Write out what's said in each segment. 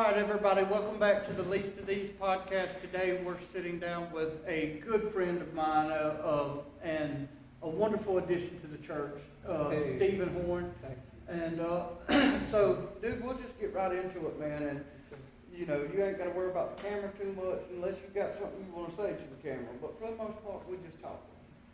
right, everybody, welcome back to the Least of These podcast. Today we're sitting down with a good friend of mine and a wonderful addition to the church, Stephen Horne. And so, dude, we'll just get right into it, man. And you know, you ain't got to worry about the camera too much unless you've got something you want to say to the camera. But for the most part, we just talk.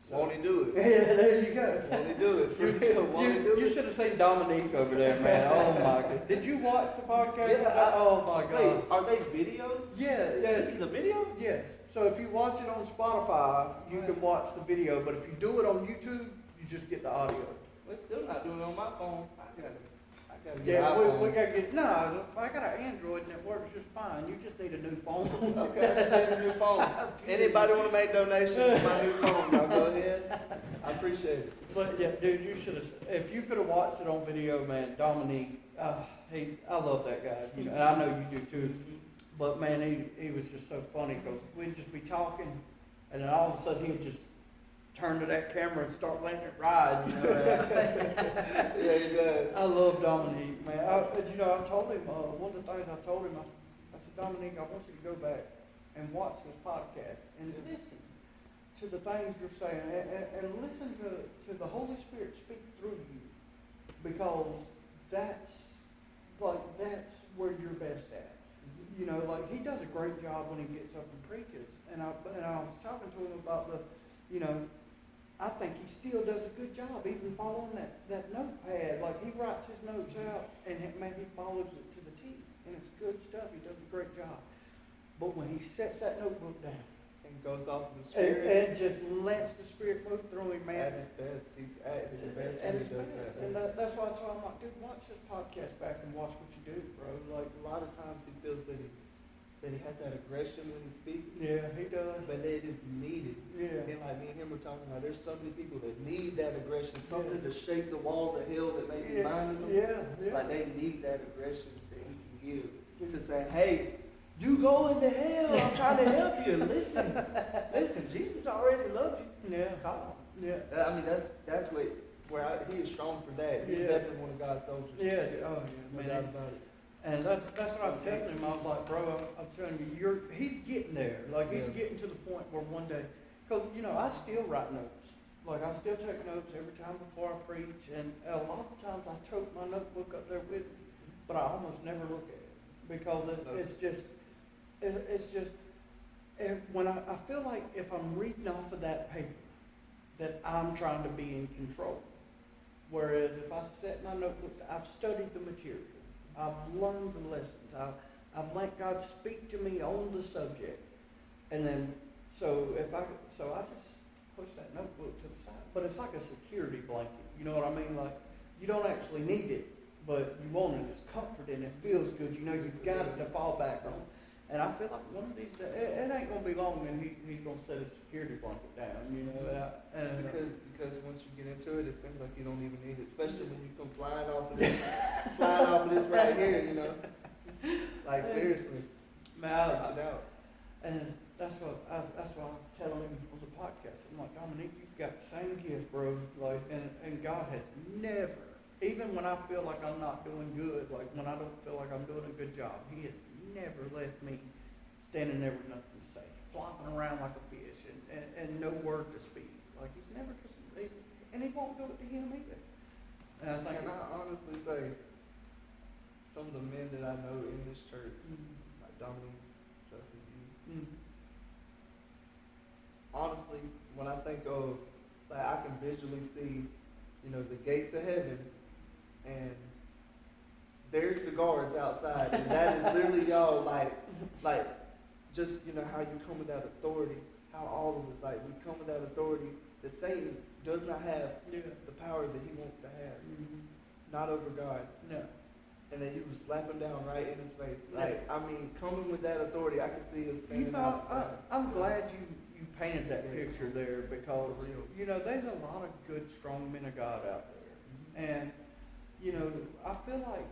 So, won't he do it? Yeah, there you go. Won't he do it? For real, won't he do it? You should have seen Dominique over there, man. Oh my God. Did you watch the podcast? Yeah, oh my God. Wait, are they videos? Yeah. This is a video? Yes. So if you watch it on Spotify, you can watch the video. But if you do it on YouTube, you just get the audio. We're still not doing it on my phone. I gotta get Yeah, an we iPhone. gotta get. No, I got an Android and it works just fine. You just need a new phone. Okay, I just need a new phone. Anybody want to make donations to my new phone? Y'all go ahead. I appreciate it. But yeah, dude, you should have. If you could have watched it on video, man, Dominique, I love that guy. You know, and I know you do too. But man, he was just so funny because we'd just be talking, and then all of a sudden he'd just turn to that camera and start letting it ride. You know. Yeah, he does. I love Dominique, man. I said, you know, I told him one of the things I told him. I said, Dominique, I want you to go back and watch this podcast and listen to the things you're saying, and listen to the Holy Spirit speak through you, because that's where you're best at. You know, like he does a great job when he gets up and preaches, and I was talking to him about you know, I think he still does a good job, even following that notepad. Like he writes his notes out, and man, he follows it to the T, and it's good stuff. He does a great job. But when he sets that notebook down, And goes off in the spirit. and just lets the Spirit move through him, man. At his best. He's at his best At when his he does best. that. And that's why I told him, like, dude, watch this podcast back and watch what you do, bro. Like a lot of times he feels that he has that aggression when he speaks. Yeah, he does. But it is needed. Yeah. And like me and him were talking about, there's so many people that need that aggression, something to shake the walls of hell that may be binding them. Yeah. Like they need that aggression that he can give to say, hey, you go into hell. I'm trying to help you. Listen, Jesus already loved you. Yeah. Come on. Yeah. I mean, that's he is strong for that. He's definitely one of God's soldiers. Yeah. Oh, yeah. No Man, doubt about it. and that's what I was telling him. I was like, bro, I'm telling you, he's getting there. Like, he's getting to the point where one day, because, you know, I still write notes. Like, I still take notes every time before I preach. And a lot of times I tote my notebook up there with me, but I almost never look at it. Because when I feel like if I'm reading off of that paper, that I'm trying to be in control. Whereas if I set my notebooks, I've studied the material. I've learned the lessons. I've let God speak to me on the subject. And then, so I just push that notebook to the side. But it's like a security blanket. You know what I mean? Like, you don't actually need it, but you want it. It's comforting. It feels good. You know you've got it to fall back on. And I feel like one of these days, it ain't going to be long and he's going to set his security blanket down, you know. Because once you get into it, it seems like you don't even need it, especially when you come flying off of this right here, you know. Like seriously, man, it out. And that's what I was telling him on the podcast. I'm like, Dominique, you've got the same gift, bro. Like, and God has never, even when I feel like I'm not doing good, like when I don't feel like I'm doing a good job, He has never left me standing there with nothing to say, flopping around like a fish, and no word to speak. Like he's never just, and he won't do it to him either. And I honestly say, some of the men that I know in this church, like Dominic, Justin, you, honestly, when I think of, like, I can visually see, you know, the gates of heaven, and there's the guards outside, and that is literally y'all, like, just, you know, how you come with that authority, how all of us, like, we come with that authority that Satan does not have the power that he wants to have, not over God. No. And then you would slap him down right in his face. Like, I mean, coming with that authority, I can see us standing outside. I'm glad you painted that picture there, because, you know, there's a lot of good, strong men of God out there. And, you know, I feel like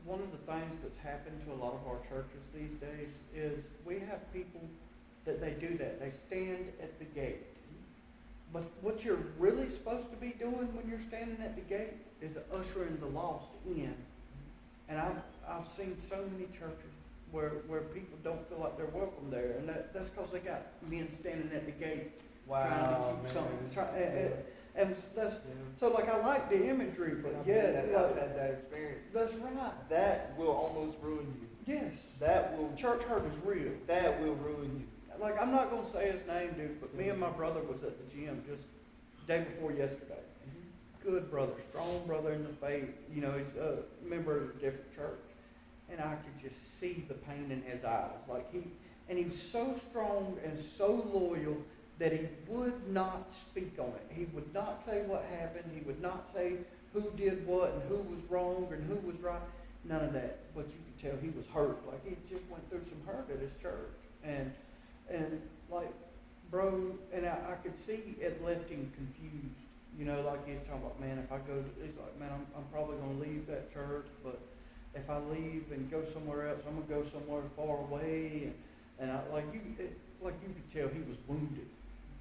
one of the things that's happened to a lot of our churches these days is we have people that they do that. They stand at the gate. But what you're really supposed to be doing when you're standing at the gate is ushering the lost in. And I've seen so many churches where people don't feel like they're welcome there, and that's because they got men standing at the gate trying to Wow, keep man. something. And that's so like I like the imagery, but I've yeah, had that experience. that's right. That will almost ruin you. Yes, That will church hurt is real. That will ruin you. Like I'm not gonna say his name, dude, but me and my brother was at the gym just day before yesterday. Good brother, strong brother in the faith. You know, he's a member of a different church. And I could just see the pain in his eyes. Like he was so strong and so loyal that he would not speak on it. He would not say what happened. He would not say who did what and who was wrong and who was right. None of that. But you could tell he was hurt. Like he just went through some hurt at his church. And like, bro, and I could see it left him confused. You know, like he's talking about, man, if I go, he's like, man, I'm probably going to leave that church, but if I leave and go somewhere else, I'm going to go somewhere far away. And I, like you could tell he was wounded.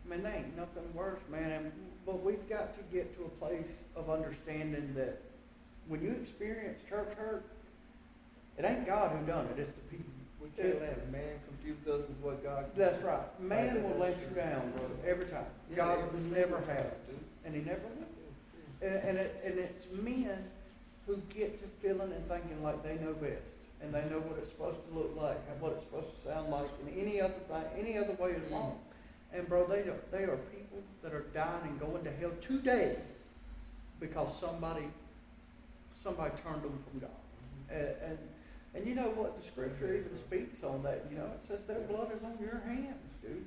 I mean, there ain't nothing worse, man. But we've got to get to a place of understanding that when you experience church hurt, it ain't God who done it, it's the people. We can't let man confuse us with what God can. That's right. Man will let you down, brother, every time. God never has. And he never will. And it's men who get to feeling and thinking like they know best. And they know what it's supposed to look like and what it's supposed to sound like. And any other thing, any other way is wrong. And bro, they are people that are dying and going to hell today because somebody turned them from God. And you know what? The scripture even speaks on that. You know, it says their blood is on your hands, dude.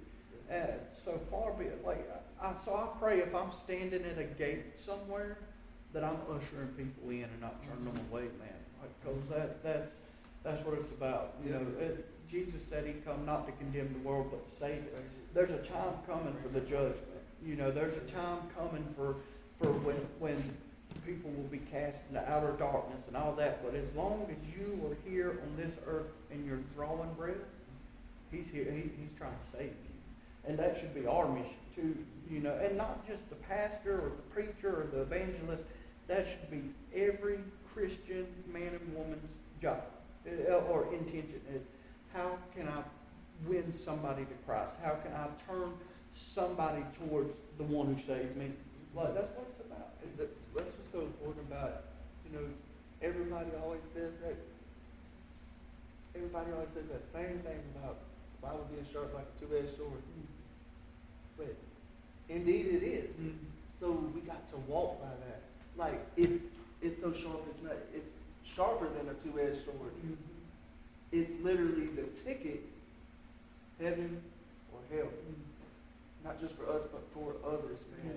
So far be it. Like, I pray if I'm standing at a gate somewhere that I'm ushering people in and not turning them away, man. Because that's what it's about. You know, Jesus said he come not to condemn the world but to save it. There's a time coming for the judgment. You know, there's a time coming for when people will be cast into outer darkness and all that. But as long as you are here on this earth and you're drawing breath, he's here. He's trying to save you. And that should be our mission too, you know, and not just the pastor or the preacher or the evangelist. That should be every Christian man and woman's job or intention. How can I win somebody to Christ? How can I turn somebody towards the one who saved me? Like, that's what it's about. That's what's so important about, you know, everybody always says that same thing about the Bible being sharp like a two-edged sword. But indeed it is. So we got to walk by that. Like, it's so sharp, it's sharper than a two-edged sword. It's literally the ticket, heaven or hell. Not just for us, but for others, man.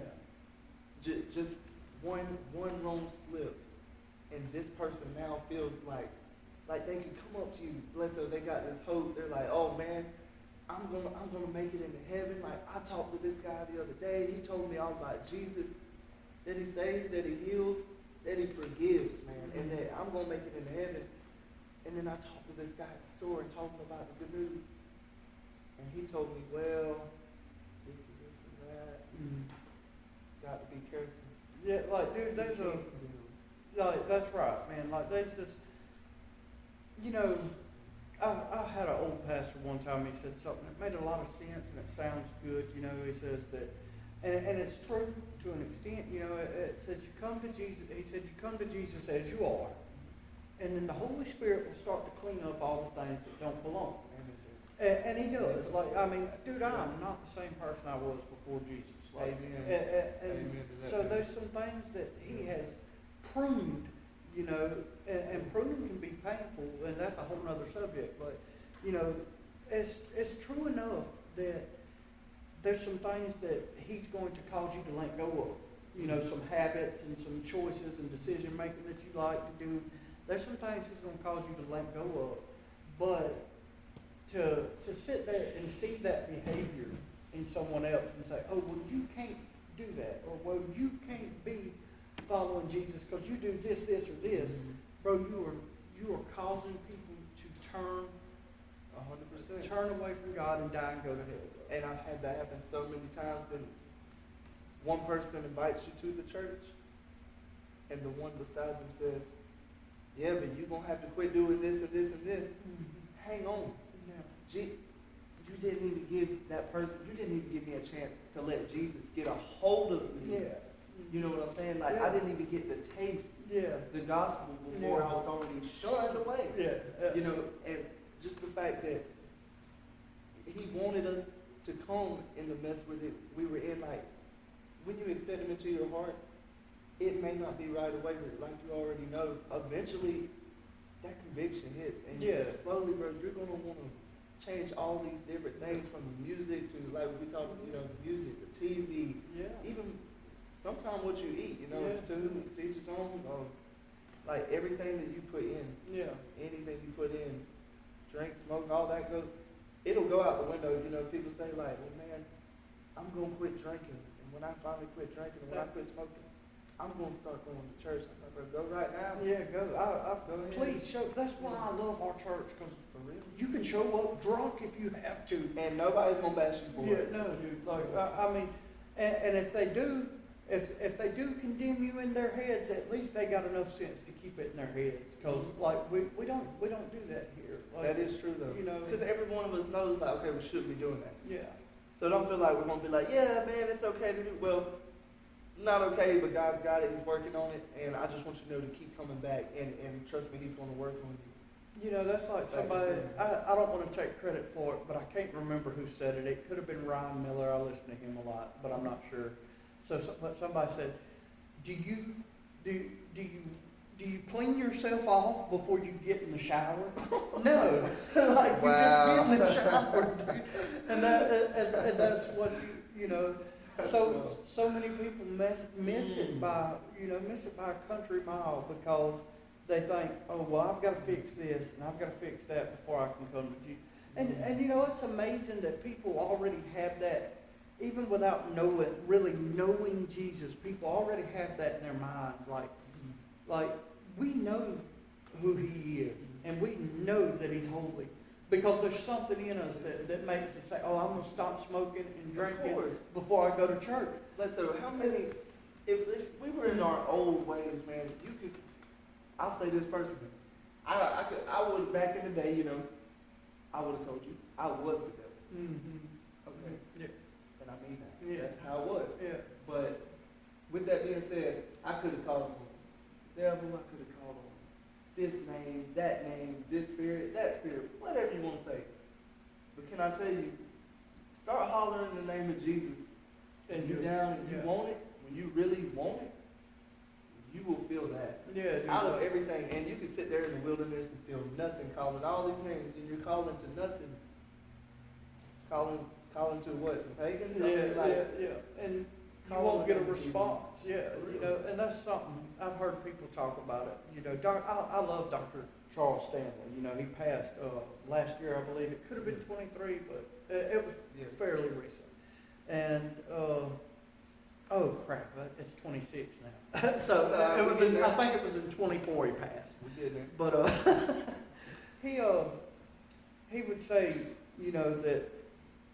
Yeah. Just one wrong slip, and this person now feels like they can come up to you, so they got this hope. They're like, oh man, I'm gonna make it into heaven. Like, I talked with this guy the other day. He told me all about Jesus, that he saves, that he heals, that he forgives, man, and that I'm gonna make it into heaven. And then I talked with this guy at the store and told him about the good news, and he told me, well, this and that. Got to be careful. Yeah, like, dude, that's right, man. Like, there's this, you know, I had an old pastor one time. He said something that made a lot of sense and it sounds good. You know, he says that, and it's true to an extent. You know, it says you come to Jesus. He said you come to Jesus as you are, and then the Holy Spirit will start to clean up all the things that don't belong. And he does. Like, I mean, dude, I'm not the same person I was before Jesus. Like, and so there's some things that he has pruned, you know, and pruning can be painful, and that's a whole other subject. But, you know, it's true enough that there's some things that he's going to cause you to let go of. You know, some habits and some choices and decision making that you like to do. There's some things he's going to cause you to let go of. But to sit there and see that behavior in someone else and say, oh, well, you can't do that, or well, you can't be following Jesus because you do this, or this, bro, you are causing people to turn 100%, turn away from God and die and go to hell. Bro. And I've had that happen so many times. And one person invites you to the church, and the one beside them says, yeah, but you're going to have to quit doing this and this and this. Hang give that person, you didn't even give me a chance to let Jesus get a hold of me. Yeah. You know what I'm saying? Like, Yeah. I didn't even get to taste Yeah. the gospel before Yeah. I was already shunned away. Yeah. You know, and just the fact that he wanted us to come in the mess where we were in, like, when you accept him into your heart, it may not be right away, but like you already know, eventually that conviction hits. And slowly, bro, you're going to want to change all these different things from the music to, like we talked, you know, the music, the TV, even sometimes what you eat, you know, to each his own. Like everything that you put in, anything you put in, drink, smoke, all that goes, it'll go out the window. You know, people say like, well, man, I'm going to quit drinking. And when I finally quit drinking and when I quit smoking, I'm going to start going to church. I'm going to go right now. Yeah, go. Go ahead. Please show. That's why I love our church, because For real. you can show up drunk if you have to. And nobody's going to bash you for it. No, dude. Like, I mean, and if they do, if they do condemn you in their heads, at least they got enough sense to keep it in their heads. Because like we don't do that here. Like, That is true though. You know, because every one of us knows like, okay, we shouldn't be doing that. Yeah. So don't feel like we're gonna be like, yeah, man, it's okay to do. Well, not okay, but God's got it. He's working on it, and I just want you to know to keep coming back and trust me, He's gonna work on you. You know, that's like somebody, I don't want to take credit for it, but I can't remember who said it. It could have been Ryan Miller. I listen to him a lot, but I'm not sure. But somebody said, do you clean yourself off before you get in the shower? No. Like, you just get in the shower, dude. And that's what, you know, so many people miss it by a country mile, because they think, oh, well, I've got to fix this and I've got to fix that before I can come to Jesus. And you know, it's amazing that people already have that, even without really knowing Jesus. People already have that in their minds. Like we know who He is, and we know that He's holy, because there's something in us that makes us say, oh, I'm going to stop smoking and drinking before I go to church. Let's say, how many, if we were in our old ways, man, you could, I'll say this personally, I would, back in the day, you know, I would have told you, I was the devil. Mm-hmm. Okay? Yeah. And I mean that. Yeah. That's how it was. Yeah. But with that being said, I could have called him devil, I could have called him this name, this spirit, that spirit, whatever you want to say. But can I tell you, start hollering in the name of Jesus, and you're down and you want it, when you really want it, you will feel that. Yeah, out of everything. And you can sit there in the wilderness and feel nothing, calling all these names, and you're calling to nothing. Calling to what? Some pagans? Yeah. And you won't get a response. Yeah, you know, and that's something I've heard people talk about it. You know, I love Dr. Charles Stanley. You know, he passed last year, I believe. It could have been 23, but it was fairly recent. And oh crap, it's 26 now. so it was. I think it was in 24 he passed. We did it. But he would say, you know, that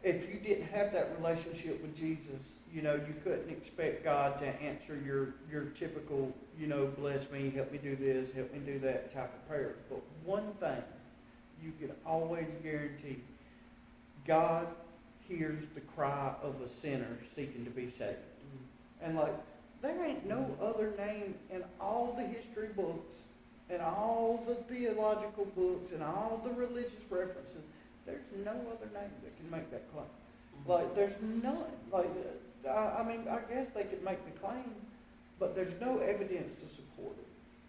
if you didn't have that relationship with Jesus, you know, you couldn't expect God to answer your typical, you know, bless me, help me do this, help me do that type of prayers. But one thing you can always guarantee, God hears the cry of a sinner seeking to be saved. And like, there ain't no other name in all the history books and all the theological books and all the religious references. There's no other name that can make that claim. Like, there's none. Like, I mean, I guess they could make the claim, but there's no evidence to support it.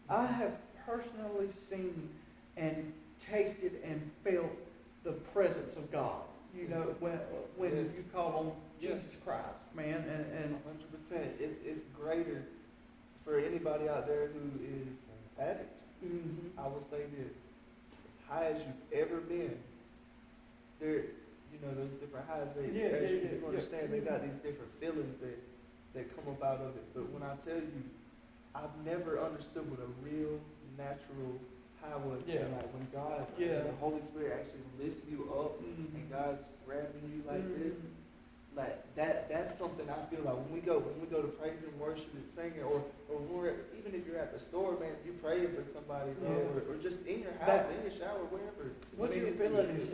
I have personally seen and tasted and felt the presence of God. You know, when you call on Jesus Christ, man, and 100%. It's greater for anybody out there who is an addict. Mm-hmm. I will say this: as high as you've ever been, there, you know, those different highs. You understand they got these different feelings that come up out of it. But when I tell you, I've never understood what a real natural high was. Like when God, the Holy Spirit actually lifts you up, and God's grabbing you like this. Like that's something I feel like when we go to praise and worship and singing, or even if you're at the store, man, you praying for somebody, or just in your house, in your shower, wherever. What you're feeling is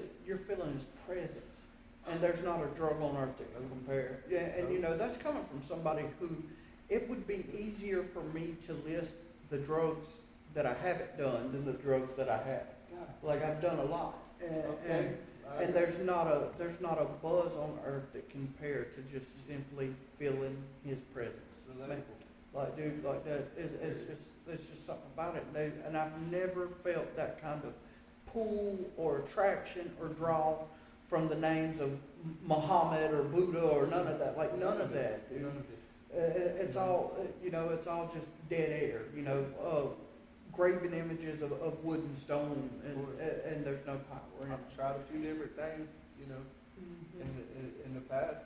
presence. And there's not a drug on earth that can compare. Yeah, and you know, that's coming from somebody who, it would be easier for me to list the drugs that I haven't done than the drugs that I have. Like, I've done a lot. And there's not a buzz on earth that can compare to just simply feeling his presence. Like, dude, like that, it's just something about it. And I've never felt that kind of pull or attraction or draw from the names of Muhammad or Buddha or none of that. Like, none of that, dude. It's all, you know, it's all just dead air, you know, graven images of wood and stone, and there's no power in it. I've tried a few different things, you know, in the past.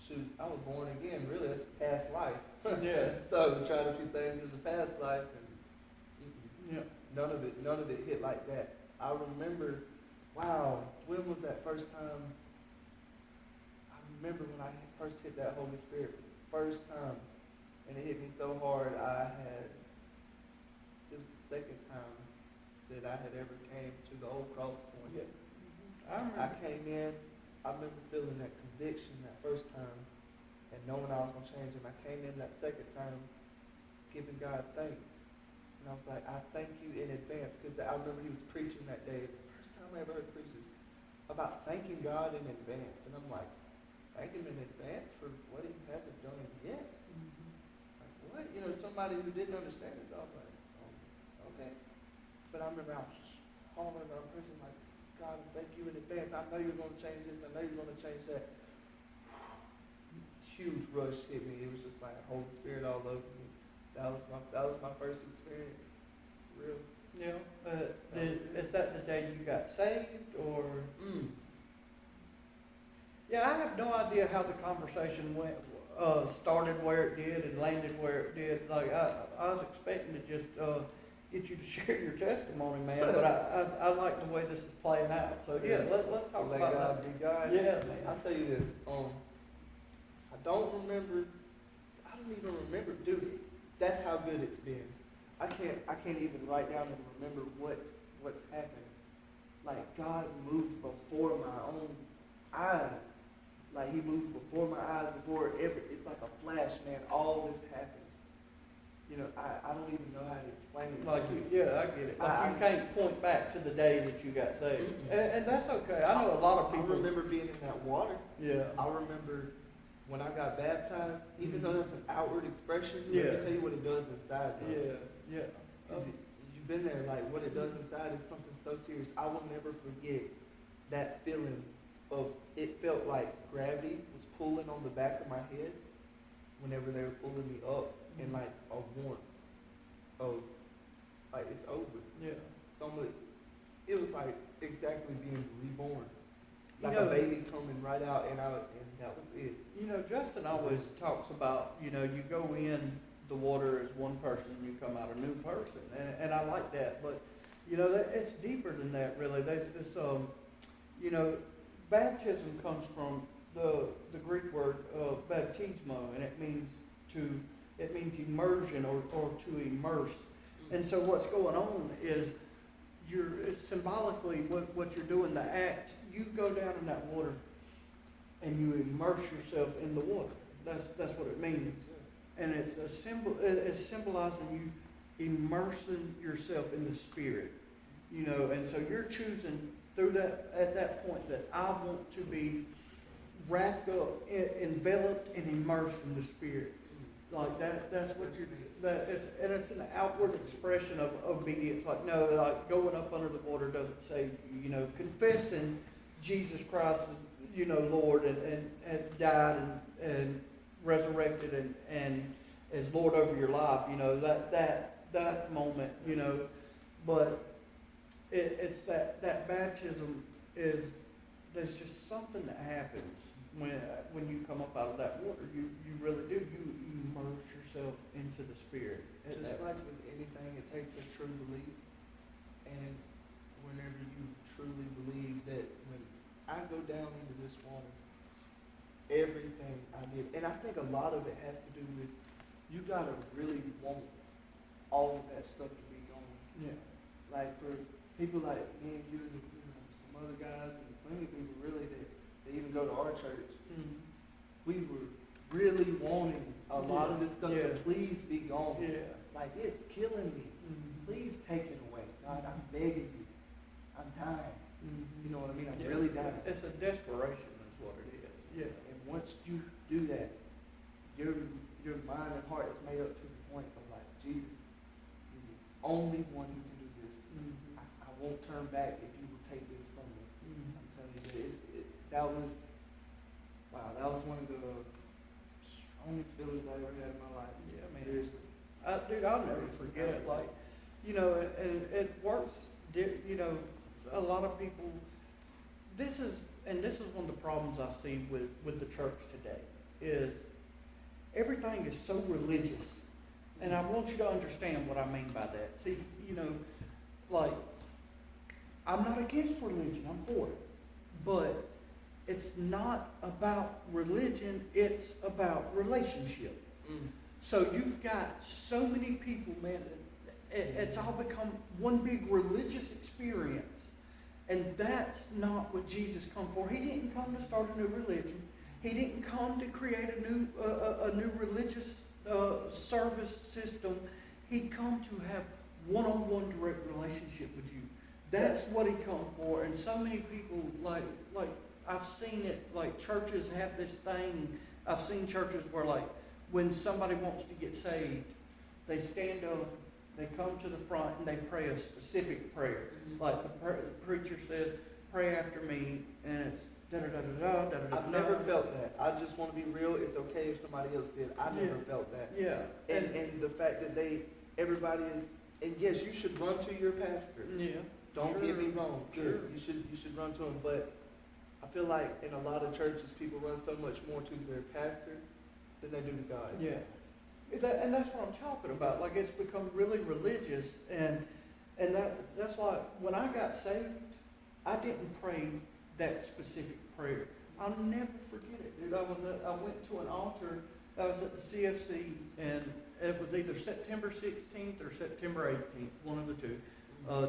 Shoot, I was born again, really, that's past life. Yeah. So we tried a few things in the past life, and none of it hit like that. I remember, wow, when was that first time? I remember when I first hit that Holy Spirit for the first time, and it hit me so hard. It was the second time that I had ever came to the old cross point. Yeah. I came in, I remember feeling that conviction that first time and knowing I was going to change. And I came in that second time giving God thanks. And I was like, I thank you in advance, because I remember he was preaching that day. The first time I ever heard preachers about thanking God in advance. And I'm like, thank him in advance for what he hasn't done yet? Like, what? You know, somebody who didn't understand this, I was like, oh, okay. But I remember I was just hollering around preaching like, God, thank you in advance. I know you're going to change this. I know you're going to change that. Huge rush hit me. It was just like Holy Spirit all over me. That was my first experience. Real. Yeah. Is that the day you got saved, or? Yeah, I have no idea how the conversation started where it did and landed where it did. Like, I was expecting to just get you to share your testimony, man. But I like the way this is playing out. So yeah, let's talk Let about God that. be God. Yeah, man. I'll tell you this. I don't even remember, dude. That's how good it's been. I can't even write down and remember what's happened. Like, God moves before my own eyes. Like, he moves before my eyes, it's like a flash, man. All this happened. You know, I don't even know how to explain it. Like, I get it. Like, you can't point back to the day that you got saved. And that's okay. I know a lot of people. I remember being in that water. Yeah. I remember when I got baptized, even though that's an outward expression, let me tell you what it does inside. Bro. Yeah. You've been there, like, what it does inside is something so serious. I will never forget that feeling of, it felt like gravity was pulling on the back of my head whenever they were pulling me up, and like a warmth of, like, it's over. Yeah. So it was like exactly being reborn. Like, you know, a baby coming right out, and that was it. You know, Justin always talks about, you know, you go in the water as one person and you come out a new person. And I like that. But, you know, it's deeper than that, really. There's this, you know, baptism comes from the Greek word baptismo, and it means immersion or to immerse. And so what's going on is it's symbolically what you're doing, the act. You go down in that water and you immerse yourself in the water. That's what it means. And it's a symbol. It's symbolizing you immersing yourself in the Spirit. You know, and so you're choosing through that, at that point, that I want to be wrapped up, enveloped, and immersed in the Spirit. Like that's what you're. It's an outward expression of obedience. Like, no, like going up under the water doesn't save you. You know, confessing Jesus Christ, you know, Lord, and died and resurrected and as Lord over your life. You know, that moment. You know, but it's that baptism is. There's just something that happens when you come up out of that water. You really do. You immerse yourself into the Spirit. Just like with anything, it takes a true belief. And whenever you truly believe that when I go down into this water, everything I did, and I think a lot of it has to do with you gotta really want all of that stuff to be gone. Yeah. Like for people like me and you and some other guys and plenty of people really that even go to our church, Mm-hmm. we were really wanting a lot of this stuff Yeah. to please be gone. Yeah. Like, it's killing me. Mm-hmm. Please take it away. God, I'm begging you. I'm dying. Mm-hmm. You know what I mean? I'm Yeah. really dying. It's a desperation is what it is. Yeah. And once you do that, your mind and heart is made up to the point of like, Jesus is the only one who can do this. Mm-hmm. I won't turn back if you will take this from me. Mm-hmm. I'm telling you, that was one of the strongest feelings I ever had in my life. Yeah, man. Seriously. Dude, I'll never forget it. Like, you know, and it works. You know, a lot of people. This is one of the problems I see with the church today. Is everything is so religious, and I want you to understand what I mean by that. See, you know, like, I'm not against religion. I'm for it, but it's not about religion. It's about relationship. Mm. So you've got so many people, man, it's all become one big religious experience. And that's not what Jesus come for. He didn't come to start a new religion. He didn't come to create a new religious service system. He come to have one-on-one direct relationship with you. That's what he come for. And so many people, like I've seen it, like churches have this thing. I've seen churches where, like, when somebody wants to get saved, they stand up, they come to the front, and they pray a specific prayer. Mm-hmm. Like the preacher says, pray after me, and it's da-da-da-da-da, da-da-da-da. I've never felt that. I just want to be real. It's okay if somebody else did. I never felt that. Yeah. And the fact that everybody is, and yes, you should run to your pastor. Yeah. Don't get me wrong. Sure. You should run to him. But I feel like in a lot of churches, people run so much more to their pastor than they do to God. Yeah. And that's what I'm talking about. Like, it's become really religious, and that's like, when I got saved, I didn't pray that specific prayer. I'll never forget it, dude. I went to an altar. I was at the CFC, and it was either September 16th or September 18th, one of the two,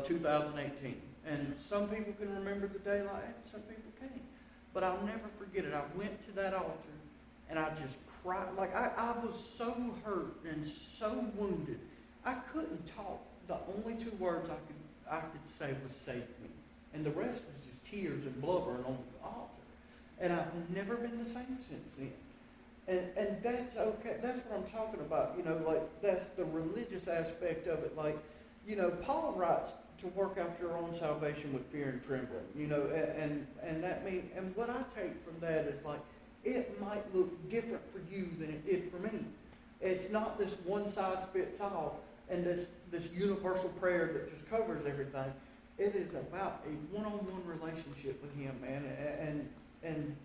2018. And some people can remember the day like that, some people can't. But I'll never forget it. I went to that altar, and I just cried. Like, I was so hurt and so wounded. I couldn't talk. The only two words I could say was "save me," and the rest was just tears and blubbering on the altar. And I've never been the same since then. And that's okay. That's what I'm talking about. You know, like, that's the religious aspect of it. Like, you know, Paul writes to work out your own salvation with fear and trembling. You know, and that means, and what I take from that is, like, it might look different for you than it did for me. It's not this one size fits all and this universal prayer that just covers everything. It is about a one-on-one relationship with him, man. And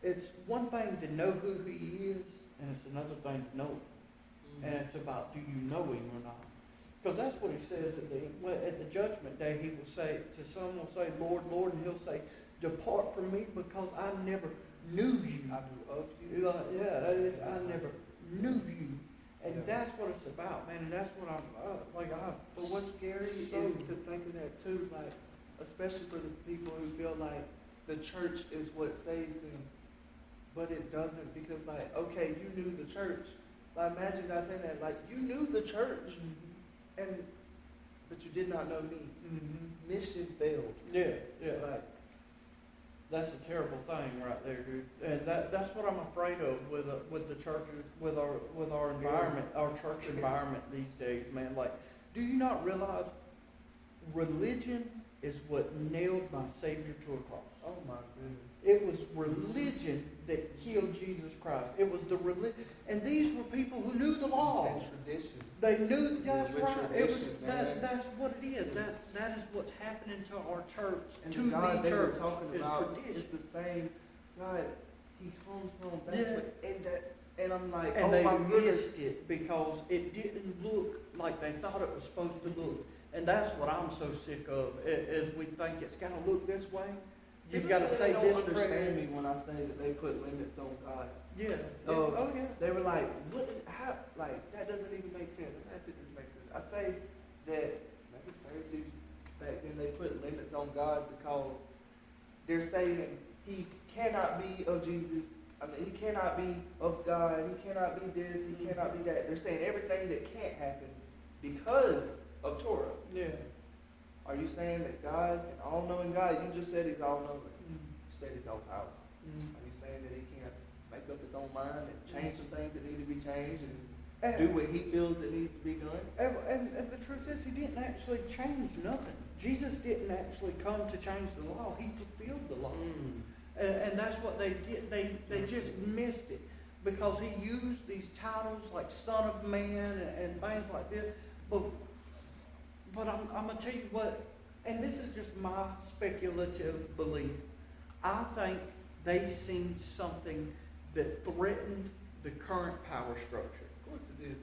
it's one thing to know who he is, and it's another thing to know him. Mm-hmm. And it's about, do you know him or not? Because that's what he says at the judgment day. He will say, to some will say, Lord, Lord, and he'll say, depart from me because I never knew you. I knew of you. Yeah, that is, I never knew you. And Yeah. that's what it's about, man. And that's what I'm, But what's scary is to think of that too, like, especially for the people who feel like the church is what saves them. But it doesn't, because, like, okay, you knew the church. Like, imagine God saying that, like, you knew the church, but you did not know me. Mm-hmm. Mission failed. Yeah, yeah. Like, That's a terrible thing right there, dude. And that's what I'm afraid of with the churches, with our environment, our church environment these days, man. Like, do you not realize religion is what nailed my Savior to a cross? oh my goodness. It was religion that killed Jesus Christ. It was the religion, and these were people who knew the law. And tradition. They knew that's With right. It was tradition, man. that's what it is. That is what's happening to our church. And to the God they were church talking is about tradition. is the same God. He comes from. That's Yeah. what, and I'm like, And oh they my goodness. missed it because it didn't look like they thought it was supposed to look. And that's what I'm so sick of, is we think it's got to look this way. You've People got to say say they don't this understand prayer. me when I say that they put limits on God. Yeah. Oh, Oh, yeah. They were like, what? How? Like, that doesn't even make sense. The message just makes sense. I say that maybe Pharisees back then, they put limits on God because they're saying He cannot be of Jesus. I mean, he cannot be of God. He cannot be this. He cannot be that. They're saying everything that can't happen because of Torah. Yeah. Are you saying that God, an all-knowing God, you just said he's all-knowing. You said he's all-powerful. Are you saying that he can't make up his own mind and change some things that need to be changed and do what he feels that needs to be done? And the truth is, he didn't actually change nothing. Jesus didn't actually come to change the law. He fulfilled the law. And that's what they did. They just missed it because he used these titles like Son of Man and things like this. But I'm going to tell you what, and this is just my speculative belief. I think they seen something that threatened the current power structure. Of course it did.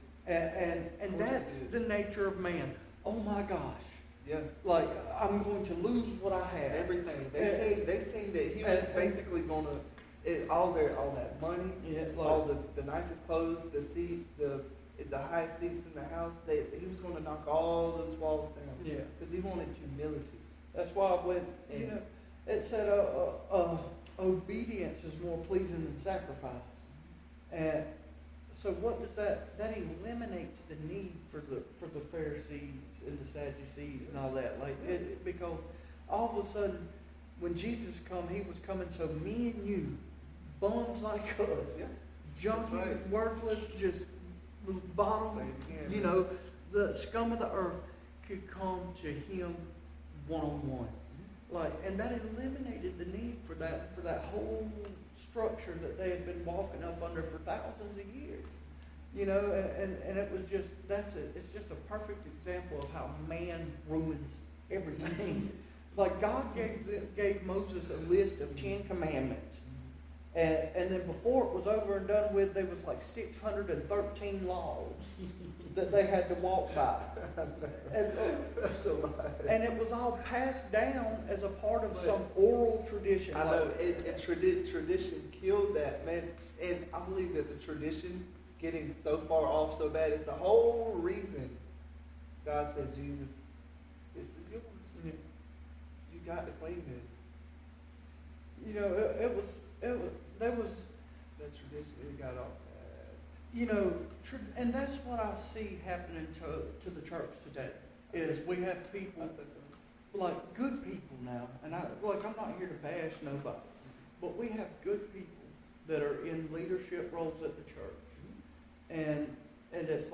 And that's the nature of man. Oh my gosh. Yeah. Like, I'm going to lose what I have. Everything. They seen that he was basically going to, all that money, all the nicest clothes, the seats, the high seats in the house, he was going to knock all those walls down. Yeah. Because he wanted humility. That's why when, it said obedience is more pleasing than sacrifice. And so what does that eliminates the need for the Pharisees and the Sadducees and all that. Because all of a sudden, when Jesus come, he was coming so me and you, bums like us, junky, worthless, just bottom, the scum of the earth could come to him one-on-one. And that eliminated the need for that whole structure that they had been walking up under for thousands of years. And it was just, it's just a perfect example of how man ruins everything. God gave Moses a list of 10 commandments. And then before it was over and done with, there was 613 laws that they had to walk by. That's a lot. And it was all passed down as a part of some oral tradition. I know, tradition killed that, man. And I believe that the tradition getting so far off so bad is the whole reason God said, Jesus, this is yours. Yeah. You got to claim this. There was that tradition, it got off bad. And that's what I see happening to the church today. Is we have people good people now, and I'm not here to bash nobody, but we have good people that are in leadership roles at the church. And it's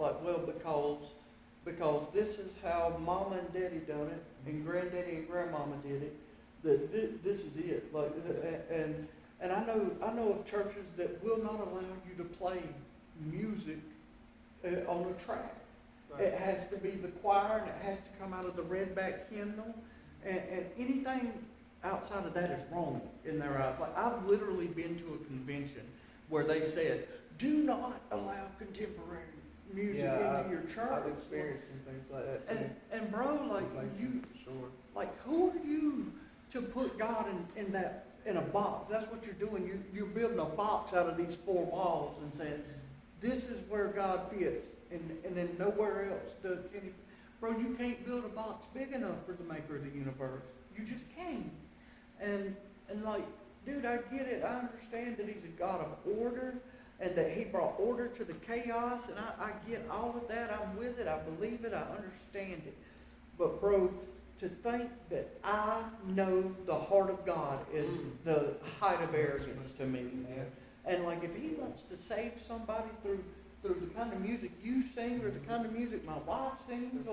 because this is how mama and daddy done it, and granddaddy and grandmama did it, that this is it. And I know of churches that will not allow you to play music on a track. Right. It has to be the choir, and it has to come out of the redback hymnal, and anything outside of that is wrong in their eyes. I've literally been to a convention where they said, do not allow contemporary music into your church. I've experienced some things like that too. And bro, who are you to put God in a box? That's what you're doing. You're building a box out of these four walls and saying, this is where God fits, and then nowhere else. Bro, you can't build a box big enough for the maker of the universe. You just can't. And dude, I get it. I understand that he's a God of order, and that he brought order to the chaos, and I get all of that. I'm with it. I believe it. I understand it. But bro, to think that I know the heart of God is the height of arrogance to me, man. And if he wants to save somebody through the kind of music you sing or the kind of music my wife sings,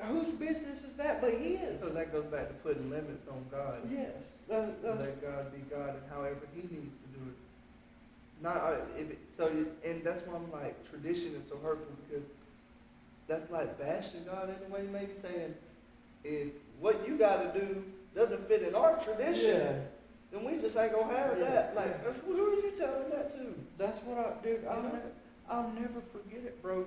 whose business is that but his? So that goes back to putting limits on God. Yes. Let God be God and however he needs to do it. And that's why I'm tradition is so hurtful, because that's bashing God in a way, maybe saying, if what you got to do doesn't fit in our tradition, then we just ain't gonna have that. Who are you telling that to? That's what I'll never forget it, bro.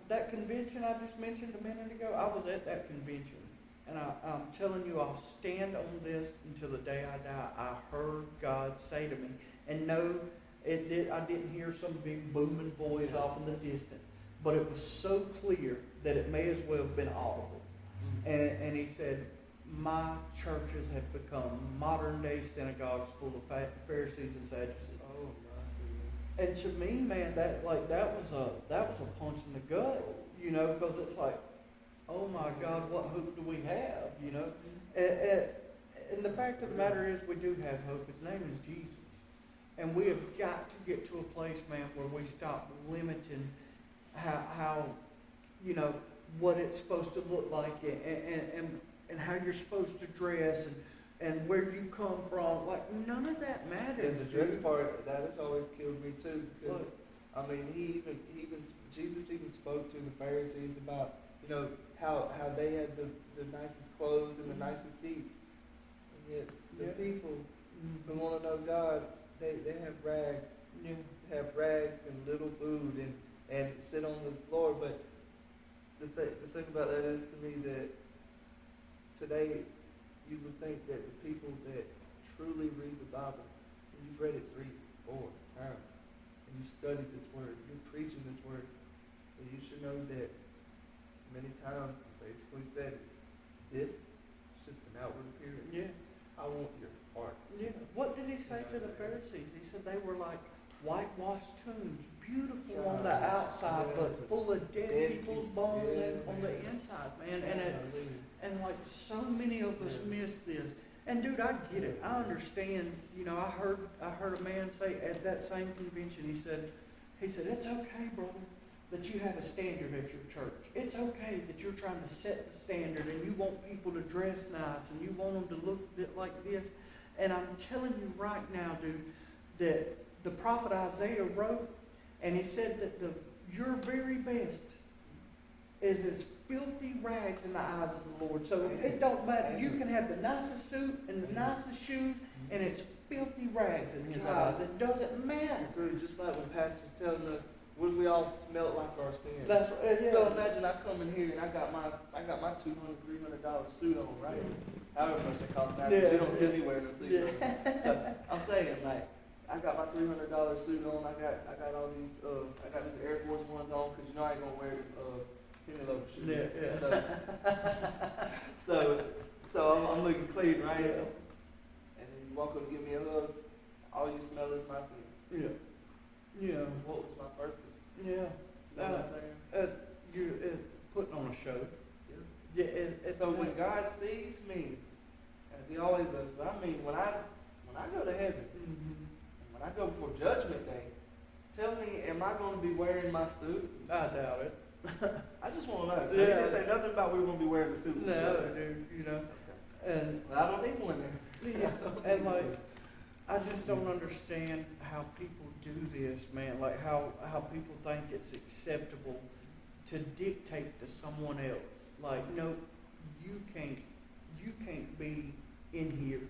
That convention I just mentioned a minute ago, I was at that convention, and I'm telling you, I'll stand on this until the day I die. I heard God say to me, and no, I didn't hear some big booming voice off in the distance, but it was so clear that it may as well have been audible. And he said, my churches have become modern day synagogues full of Pharisees and Sadducees. Oh my goodness. And to me, man, that was a punch in the gut, you know, because it's like, oh my God, what hope do we have, you know? And the fact of the matter is, we do have hope. His name is Jesus. And we have got to get to a place, man, where we stop limiting how you know, what it's supposed to look like and how you're supposed to dress and where you come from. Like, none of that matters. And the dress part, that has always killed me too, because, I mean, Jesus even spoke to the Pharisees about, you know, how they had the nicest clothes and the nicest seats. And yet, the people who want to know God, they have rags. Yeah. They have rags and little food and sit on the floor. But the thing about that is, to me, that today you would think that the people that truly read the Bible, and you've read it 3-4 times, and you've studied this word, you're preaching this word, that you should know that many times basically said, this is just an outward appearance. Yeah. I want your heart. Yeah. What did he say to the Pharisees? He said they were like whitewashed tombs, beautiful on the outside, but full of dead people's bones on the inside, man. And like so many of us miss this. And dude, I get it. I understand. You know, I heard a man say at that same convention, he said, it's okay, brother, that you have a standard at your church. It's okay that you're trying to set the standard and you want people to dress nice and you want them to look like this. And I'm telling you right now, dude, that the prophet Isaiah wrote, and he said that your very best is as filthy rags in the eyes of the Lord. So it don't matter. You can have the nicest suit and the nicest shoes, and it's filthy rags in his eyes. It doesn't matter. Dude, just like when Pastor was telling us, what if we all smelt like our sin? That's yeah. So imagine I come in here and I got my $200, $300 suit on, right? However much it costs now, because you don't see me wearing a suit. Yeah. So I'm saying, like, I got my $300 suit on. I got all these I got these Air Force Ones on, because you know I ain't gonna wear penny loafer shoes. Yeah. So I'm looking clean, right? Yeah. And then you walk up and give me a hug. All you smell is my sin. Yeah. Yeah. What was my purpose? Yeah. You know what I'm saying? You're putting on a show. Yeah. Yeah. So when God sees me, as He always does, but I mean, when I go to heaven, when I go before Judgment Day, tell me, am I going to be wearing my suit? I doubt it. I just want to know. So He didn't say nothing about we were going to be wearing the suit. No, dude. You know. Okay. And well, I don't need one then. Yeah. And like, I just don't understand how people do this, man. Like how people think it's acceptable to dictate to someone else. Like, no, you can't be in here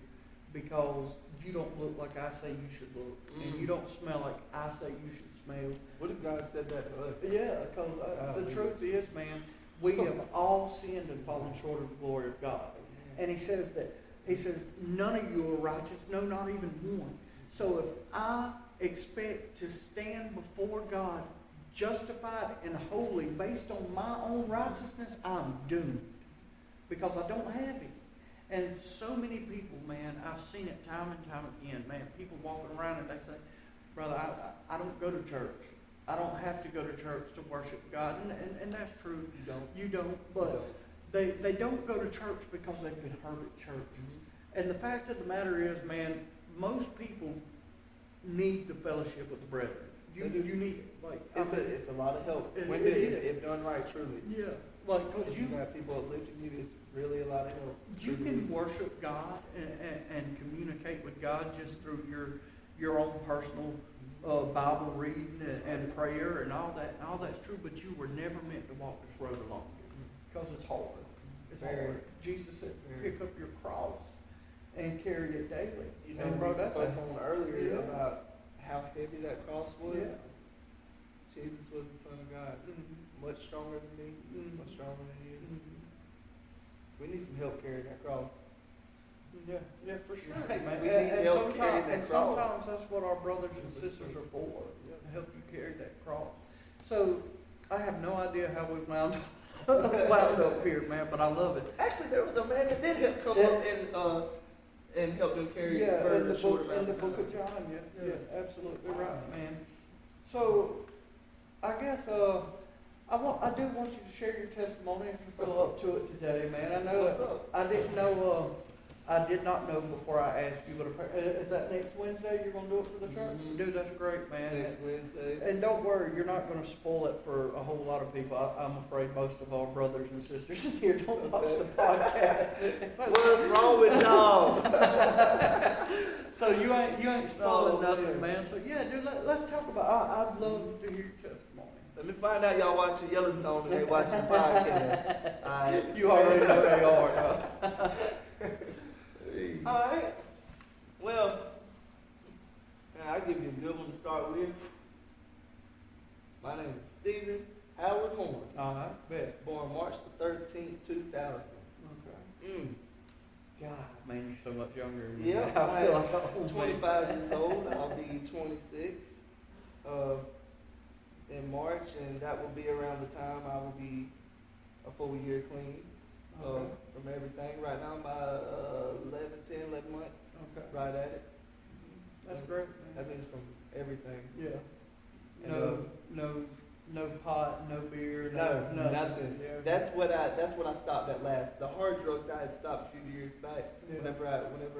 because you don't look like I say you should look, and you don't smell like I say you should smell. What if God said that to us? Yeah, because the truth is, man, we have all sinned and fallen short of the glory of God. And He says none of you are righteous, no, not even one. So if I expect to stand before God justified and holy based on my own righteousness, I'm doomed, because I don't have it. And so many people, man, I've seen it time and time again, man, people walking around and they say, brother, I don't go to church. I don't have to go to church to worship God. And that's true. You don't. But they don't go to church because they've been hurt at church. And the fact of the matter is, man, most people need the fellowship of the brethren. You need it. Like, it's a lot of help. If done right, truly. Yeah. Like, because you got people uplifting you, it's really a lot of help. You can worship God and communicate with God just through your own personal Bible reading and prayer and all that. And all that's true, but you were never meant to walk this road alone, because it's hard. It's hard. Jesus said, pick up your cross and carry it daily. You know, we spoke on earlier about how heavy that cross was. Yeah. Jesus was the Son of God, much stronger than me, much stronger than you. We need some help carrying that cross. Yeah, for sure. Right, man. We need help carrying that cross. Sometimes that's what our brothers and sisters are for, to help you carry that cross. So I have no idea how we wound loud up here, man, but I love it. Actually, there was a man that did help come up and help them carry Yeah, it for in a the short book, in amount the of time. book of John, yeah, Yeah. yeah, absolutely right, man. So, I guess, I do want you to share your testimony if you feel up to it today, man. I know, What's up? I did not know before I asked you, but is that next Wednesday you're gonna do it for the church? Mhm. Dude, that's great, man. Next Wednesday. And don't worry, you're not going to spoil it for a whole lot of people. I'm afraid most of our brothers and sisters in here don't watch the podcast. What's wrong with y'all? So you ain't spoiling Oh, nothing, man. man. So yeah, dude, let's talk about. I'd love to hear your testimony. Let me find out y'all watching Yellowstone and they watching the podcast. Alright. You already know they are. Huh? Alright. Well, I'll give you a good one to start with. My name is Stephen Howard Horne. All right, bet. Born March the 13th, 2000. Okay. God, man, you're so much younger than me. Yeah, I feel like I'm 25 years old. I'll be 26 in March, and that will be around the time I will be a full year clean Okay. from everything. Right now, I'm about 11 months, Okay. right at it. That's great, man. That means from everything. Yeah. And, No pot, no beer, No, nothing. nothing. Yeah. That's what I stopped at last. The hard drugs I had stopped a few years back. Yeah. Whenever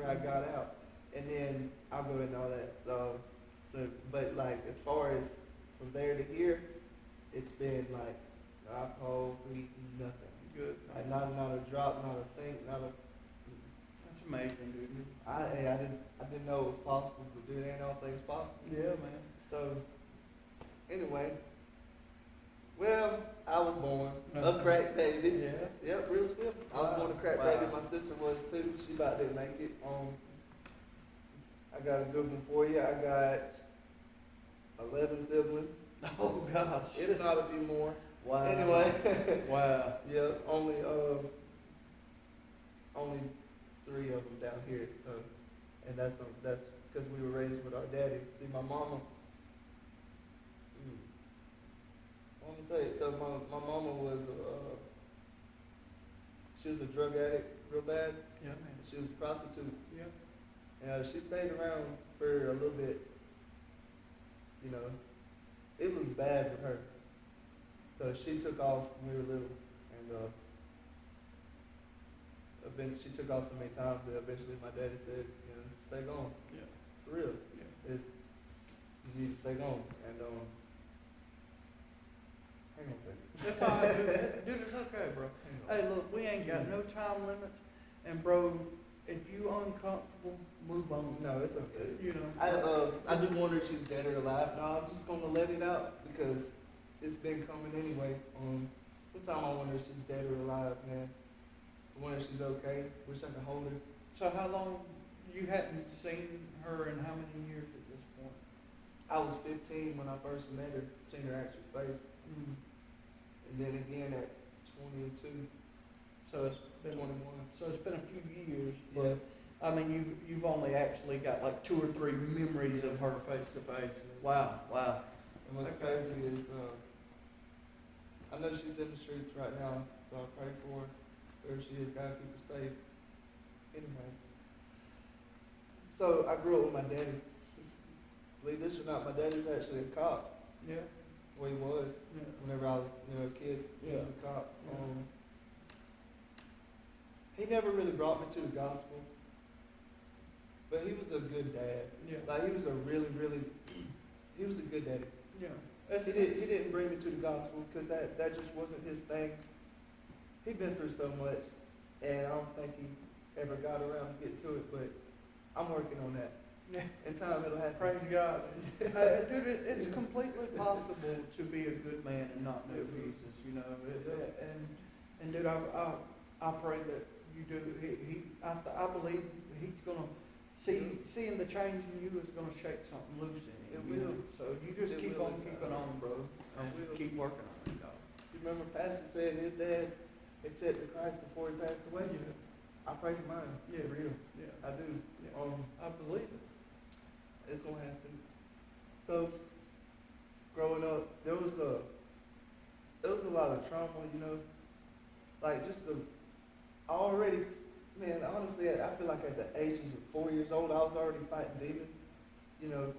I got out, and then I'll go into all that. But like as far as from there to here, it's been like no alcohol, weed, nothing. Good. Like not a drop, not a thing, not a. That's amazing, dude. I didn't know it was possible, but dude, ain't all things possible. Yeah, man. So anyway. Well, I was born a crack baby. Yeah. Yep, real spill. I was born a crack Wow. baby. My sister was too. She about didn't make it. I got a good one for you. I got 11 siblings, Oh gosh. if not a few more. Wow. Anyway, Wow. yeah, only 3 of them down here. So, and that's because we were raised with our daddy. See, my mama. I want to say so. My mama was she was a drug addict, real bad. Yeah, man. She was a prostitute. Yeah. And she stayed around for a little bit. You know, it was bad with her. So she took off when we were little, and she took off so many times that eventually my daddy said, you know, stay gone. Yeah. For real. Yeah. You need to stay gone. And hang on a second. That's all right, dude. Dude, it's okay, bro. Hang on. Hey, look, we ain't got no time limits, and bro, if you uncomfortable, move on. No, it's okay. You know. I do wonder if she's dead or alive. No, I'm just gonna let it out because it's been coming anyway. Sometimes I wonder if she's dead or alive, man. I wonder if she's okay. Wish I could hold her. So how long you hadn't seen her in how many years at this point? I was 15 when I first met her, seen her actual face, and then again at 22, So it's been 21. So it's been a few years, Yeah. but I mean you've only actually got like 2 or 3 memories of her face to face. Wow, wow. And what's Okay. crazy is I know she's in the streets right now, so I pray for her. Wherever she is, God keep her safe. Anyway. So I grew up with my daddy. Believe this or not, my daddy's actually a cop. Yeah. Well, he was. Yeah. Whenever I was, a kid, he was a cop. Yeah. He never really brought me to the gospel, but he was a good dad. Yeah. Like he was a really, really, he was a good daddy. Yeah. He didn't bring me to the gospel because that just wasn't his thing. He'd been through so much, and I don't think he ever got around to get to it. But I'm working on that. Yeah. In time, it'll happen. Praise God. Dude, it's completely possible to be a good man and not know Jesus, you know. And dude, I pray that you do. I believe he's going to seeing the change in you is going to shake something loose in you. It will. So you just It keep will. on keeping on, bro. And will. keep working on it, dog. You remember Pastor said his dad accepted Christ before he passed away? Yeah. I pray for mine. Yeah. Real. Yeah. I do. Yeah. I believe it. It's gonna happen. So, growing up, there was a lot of trauma, like just the already, man. Honestly, I feel like at the age of 4 years old, I was already fighting demons. You know,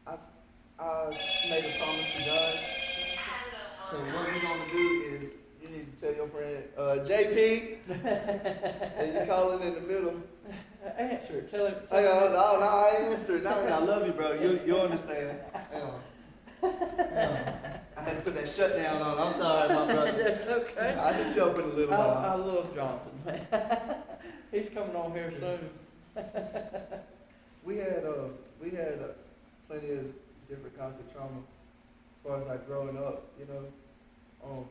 I made a promise to God. So what we're gonna do is you need to tell your friend JP, and you call in the middle. Answer it. Tell him. I go, oh no, I ain't answering. No, I love you, bro. You understand? Hang on. I had to put that shutdown on. I'm sorry, my brother. That's okay. I hit you up in a little I while. love Jonathan, man. He's coming on here soon. We had plenty of different kinds of trauma as far as like growing up. You know,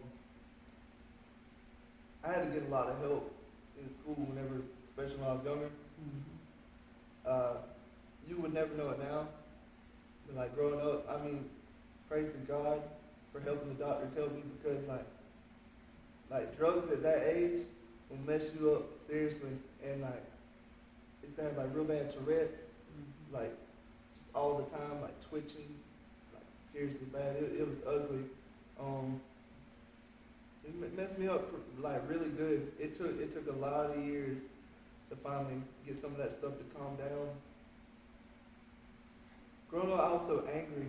I had to get a lot of help in school whenever, especially when I was younger. You would never know it now, but like growing up, I mean, praising God for helping the doctors help me because like drugs at that age will mess you up seriously, and like I used to have like real bad Tourette's, like just all the time, like twitching, like seriously bad. It was ugly. It messed me up like really good. It took a lot of years to finally get some of that stuff to calm down. Growing up, I was so angry.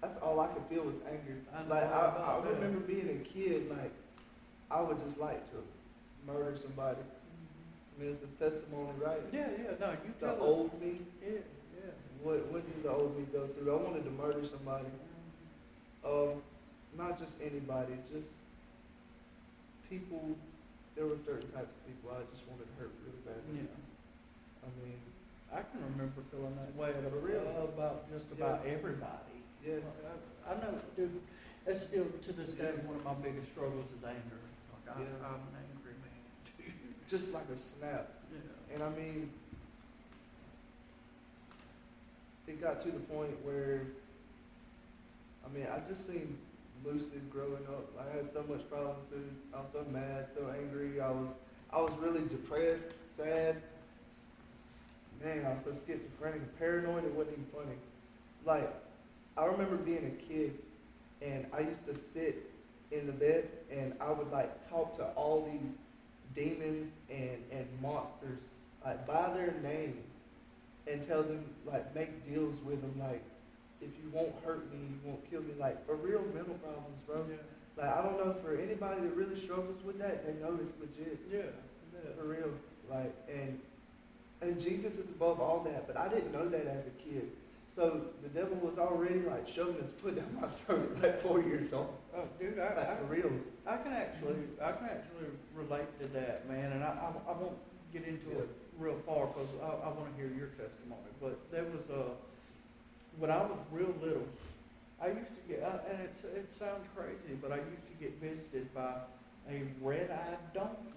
That's all I could feel was anger. I remember being a kid, like I would just like to murder somebody. I mean, it's a testimony, right? Yeah, no, you The tell it. old me. Yeah. What did the old me go through? I wanted to murder somebody. Not just anybody, just people. There were certain types of people I just wanted to hurt really badly. Yeah. I mean, I can remember feeling that way for real. about just about everybody. yeah. I know, dude. That's still to this day one of my biggest struggles is anger. Like Yeah. I'm an angry man, dude. Just like a snap. Yeah. And I mean, it got to the point where, I mean, I just seen lucid growing up. I had so much problems, dude. I was so mad, so angry. I was really depressed, sad. Man, I was so schizophrenic and paranoid, it wasn't even funny. Like, I remember being a kid, and I used to sit in the bed, and I would, like, talk to all these demons and monsters, like, by their name, and tell them, like, make deals with them, like, if you won't hurt me, you won't kill me, like, for real mental problems, bro. Yeah. Like, I don't know, for anybody that really struggles with that, they know it's legit. Yeah. For real. Like, and Jesus is above all that, but I didn't know that as a kid. So the devil was already like shoving his foot down my throat at like 4 years old. Oh, dude, Like, for real. I can actually relate to that, man, and I won't get into it real far because I want to hear your testimony. But there was when I was real little, I used to get, and it sounds crazy, but I used to get visited by a red-eyed donkey.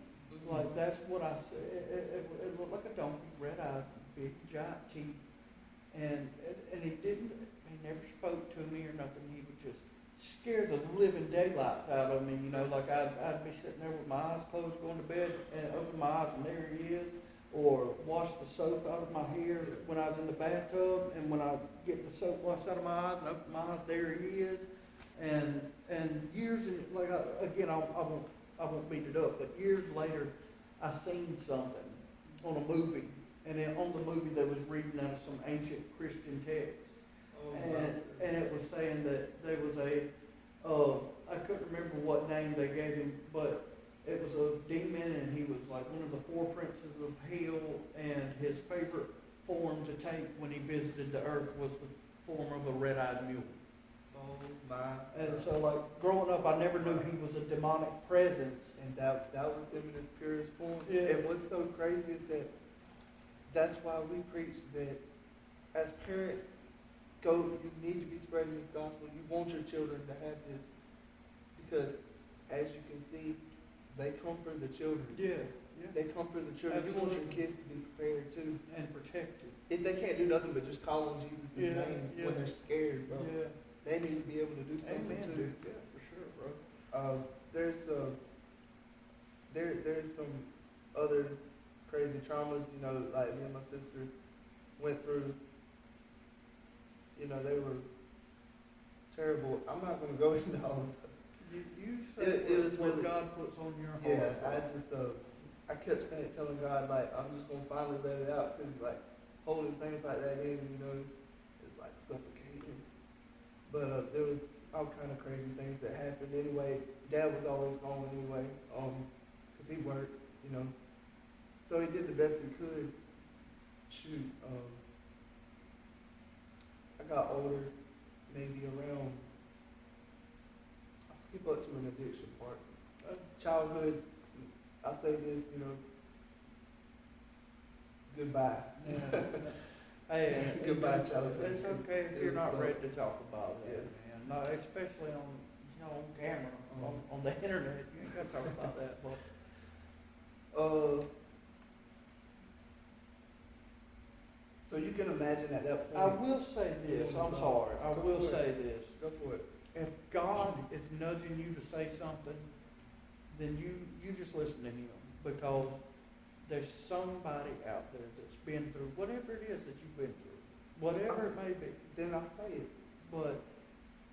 Like that's what I said. It looked like a donkey, red eyes, big giant teeth, and he never spoke to me or nothing. He would just scare the living daylights out of me. You know, like I'd be sitting there with my eyes closed, going to bed, and open my eyes, and there he is. Or wash the soap out of my hair when I was in the bathtub, and when I get the soap washed out of my eyes and open my eyes, there he is. And years like I won't beat it up, but years later, I seen something on a movie, and then on the movie they was reading out of some ancient Christian text, and it was saying that there was I couldn't remember what name they gave him, but it was a demon, and he was like one of the four princes of hell, and his favorite form to take when he visited the earth was the form of a red-eyed mule. Oh my. And so, like, growing up, I never knew he was a demonic presence. And that was him in his purest form. Yeah. And what's so crazy is that that's why we preach that as parents, you need to be spreading this gospel. You want your children to have this. Because, as you can see, they come for the children. Yeah. They come for the children. Absolutely. You want your kids to be prepared too. And protected. If they can't do nothing but just call on Jesus' name when they're scared, bro. Yeah. They need to be able to do something Amen, too. dude. Yeah, for sure, bro. There's some other crazy traumas, you know, like me and my sister went through. You know, they were terrible. I'm not going to go into all of those. You say It was what really- God puts on your Yeah, heart. I kept telling God, like, I'm just gonna finally let it out, because like holding things like that in, it's like suffocating. But there was all kind of crazy things that happened anyway. Dad was always home anyway, because he worked, so he did the best he could. Shoot, I got older, maybe around, I'll skip up to an addiction part. Childhood, I'll say this, goodbye. Yeah. Hey, Goodbye, childhood. It's okay if It you're was not so- ready to talk about that, Yeah. man. Not especially on camera, on the internet. You ain't gotta talk about that, but. So you can imagine at that I point. will say this, I'm sorry, I Go will for it. say this. Go for it. If God is nudging you to say something, then you just listen to Him, because there's somebody out there that's been through whatever it is that you've been through, whatever it may be. Then I'll say it. But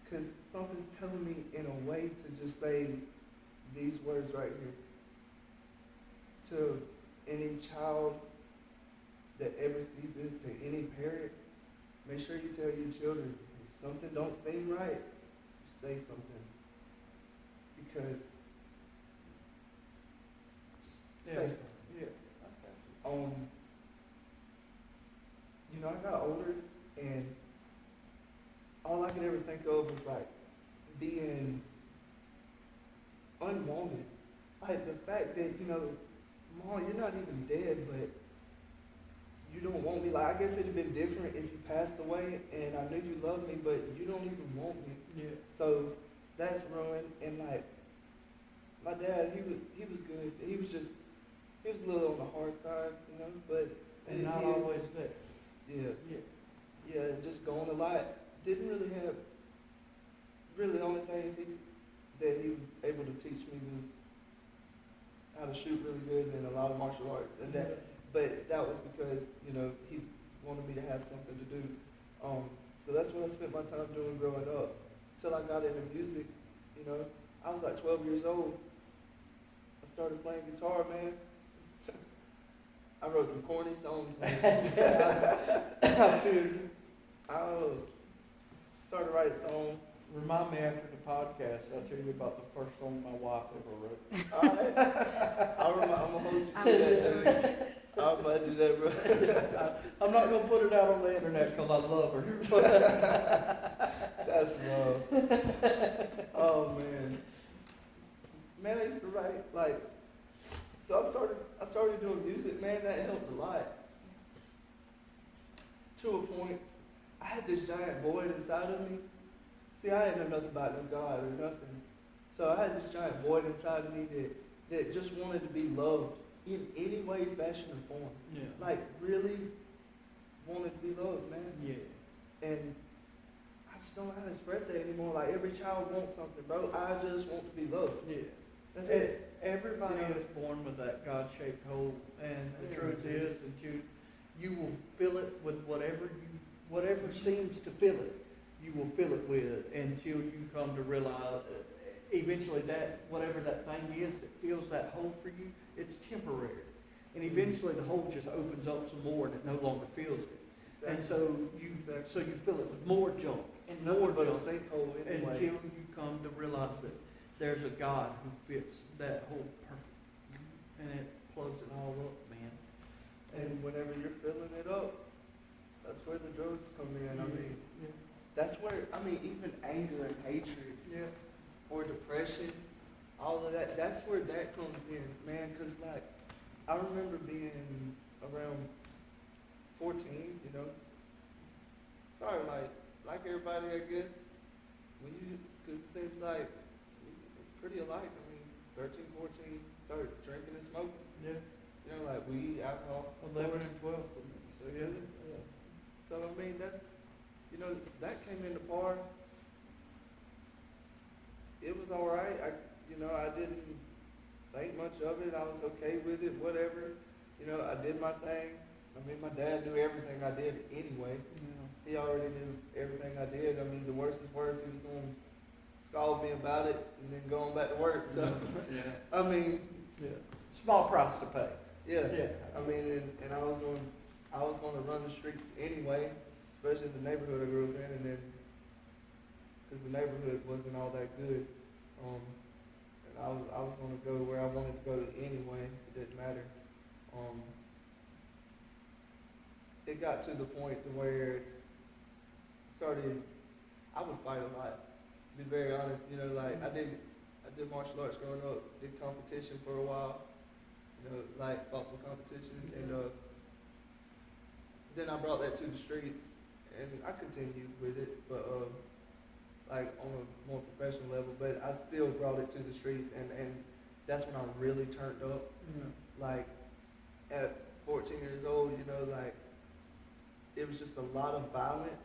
Because something's telling me in a way to just say these words right here. To any child that ever sees this, to any parent, make sure you tell your children, if something don't seem right, say something. Because just say Yeah. something. yeah, I got older, and all I could ever think of was like being unwanted. Like the fact that, Mom, you're not even dead, but you don't want me. Like, I guess it'd have been different if you passed away and I knew you loved me, but you don't even want me. yeah. So that's ruined. And like my dad, he was good. He was a little on the hard side, but And not he is- always there. Yeah. Yeah. Yeah, just going a lot. Didn't really have, really the only things that he was able to teach me was how to shoot really good and a lot of martial arts. And but that was because, he wanted me to have something to do. So that's what I spent my time doing growing up. Till I got into music, I was like 12 years old. I started playing guitar, man. I wrote some corny songs, man. I started writing songs. Remind me after the podcast, I'll tell you about the first song my wife ever wrote. Alright. I'm gonna hold you to that, dude. I'll budget that, bro. I'm not gonna put it out on the internet because I love her. That's rough. Oh man. Man, I used to write so I started doing music, man, that helped a lot. To a point, I had this giant void inside of me. See, I didn't know nothing about no God or nothing. So I had this giant void inside of me that just wanted to be loved in any way, fashion, or form. Yeah. Like, really wanted to be loved, man. Yeah. And I just don't know how to express that anymore. Like, every child wants something, bro. I just want to be loved. Yeah. That's it. Everybody You know? is born with that God-shaped hole, and the Yeah. truth is that you will fill it with whatever seems to fill it. You will fill it with until you come to realize eventually that whatever that thing is that fills that hole for you, it's temporary, and eventually the hole just opens up some more and it no longer fills it. And so you fill it with more junk and more but a junk sinkhole anyway. until you come to realize that there's a God who fits that hole perfect, and it plugs it all up, man. And whenever you're filling it up, that's where the drugs come in. I mean, yeah. that's where, even anger and hatred Yeah. or depression, all of that, that's where that comes in, man. Because, like, I remember being around 14, Sorry, like everybody, I guess. Because it seems like it's pretty alike. 13, 14, start drinking and smoking. Yeah. Like weed, alcohol. 11 and 12 for me. So yeah. So that's, that came into par. It was all right. I didn't think much of it. I was okay with it, whatever. I did my thing. My dad knew everything I did anyway. Yeah. He already knew everything I did. The worst is worse. He was going to scold me about it, and then going back to work. So, Yeah. I mean, Yeah. Small price to pay. yeah. Yeah. I mean, and I was going to run the streets anyway, especially in the neighborhood I grew up in, and then because the neighborhood wasn't all that good, and I was going to go where I wanted to go anyway. It didn't matter. It got to the point to where I would fight a lot. To be very honest, you know, like I did martial arts growing up, did competition for a while, you know, like fought some competition, and then I brought that to the streets, and I continued with it, but like on a more professional level, but I still brought it to the streets, and that's when I really turned up. Yeah. Like at 14 years old, you know, like it was just a lot of violence,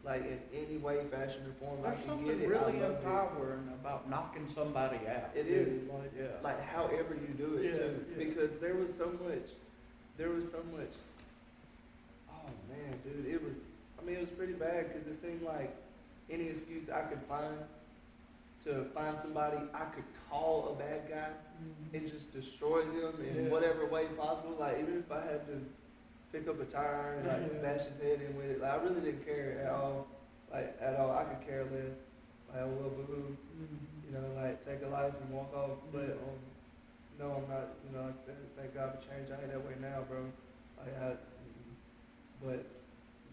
like in any way, fashion, or form. There's I could something get it. really I loved it. empowering about knocking somebody out. It is. Like, yeah. Like however you do it Yeah, too, yeah. because there was so much. Oh man, dude, it was. I mean, it was pretty bad because it seemed like any excuse I could find to find somebody I could call a bad guy and just destroy them in Yeah. whatever way possible. Like even if I had to pick up a tire and like Yeah. bash his head in with it, like I really didn't care at all. Like at all, I could care less. Like oh well, boo-hoo. You know, like take a life and walk off. But no, I'm not. You know, like I said, thank God for change. I ain't that way now, bro. But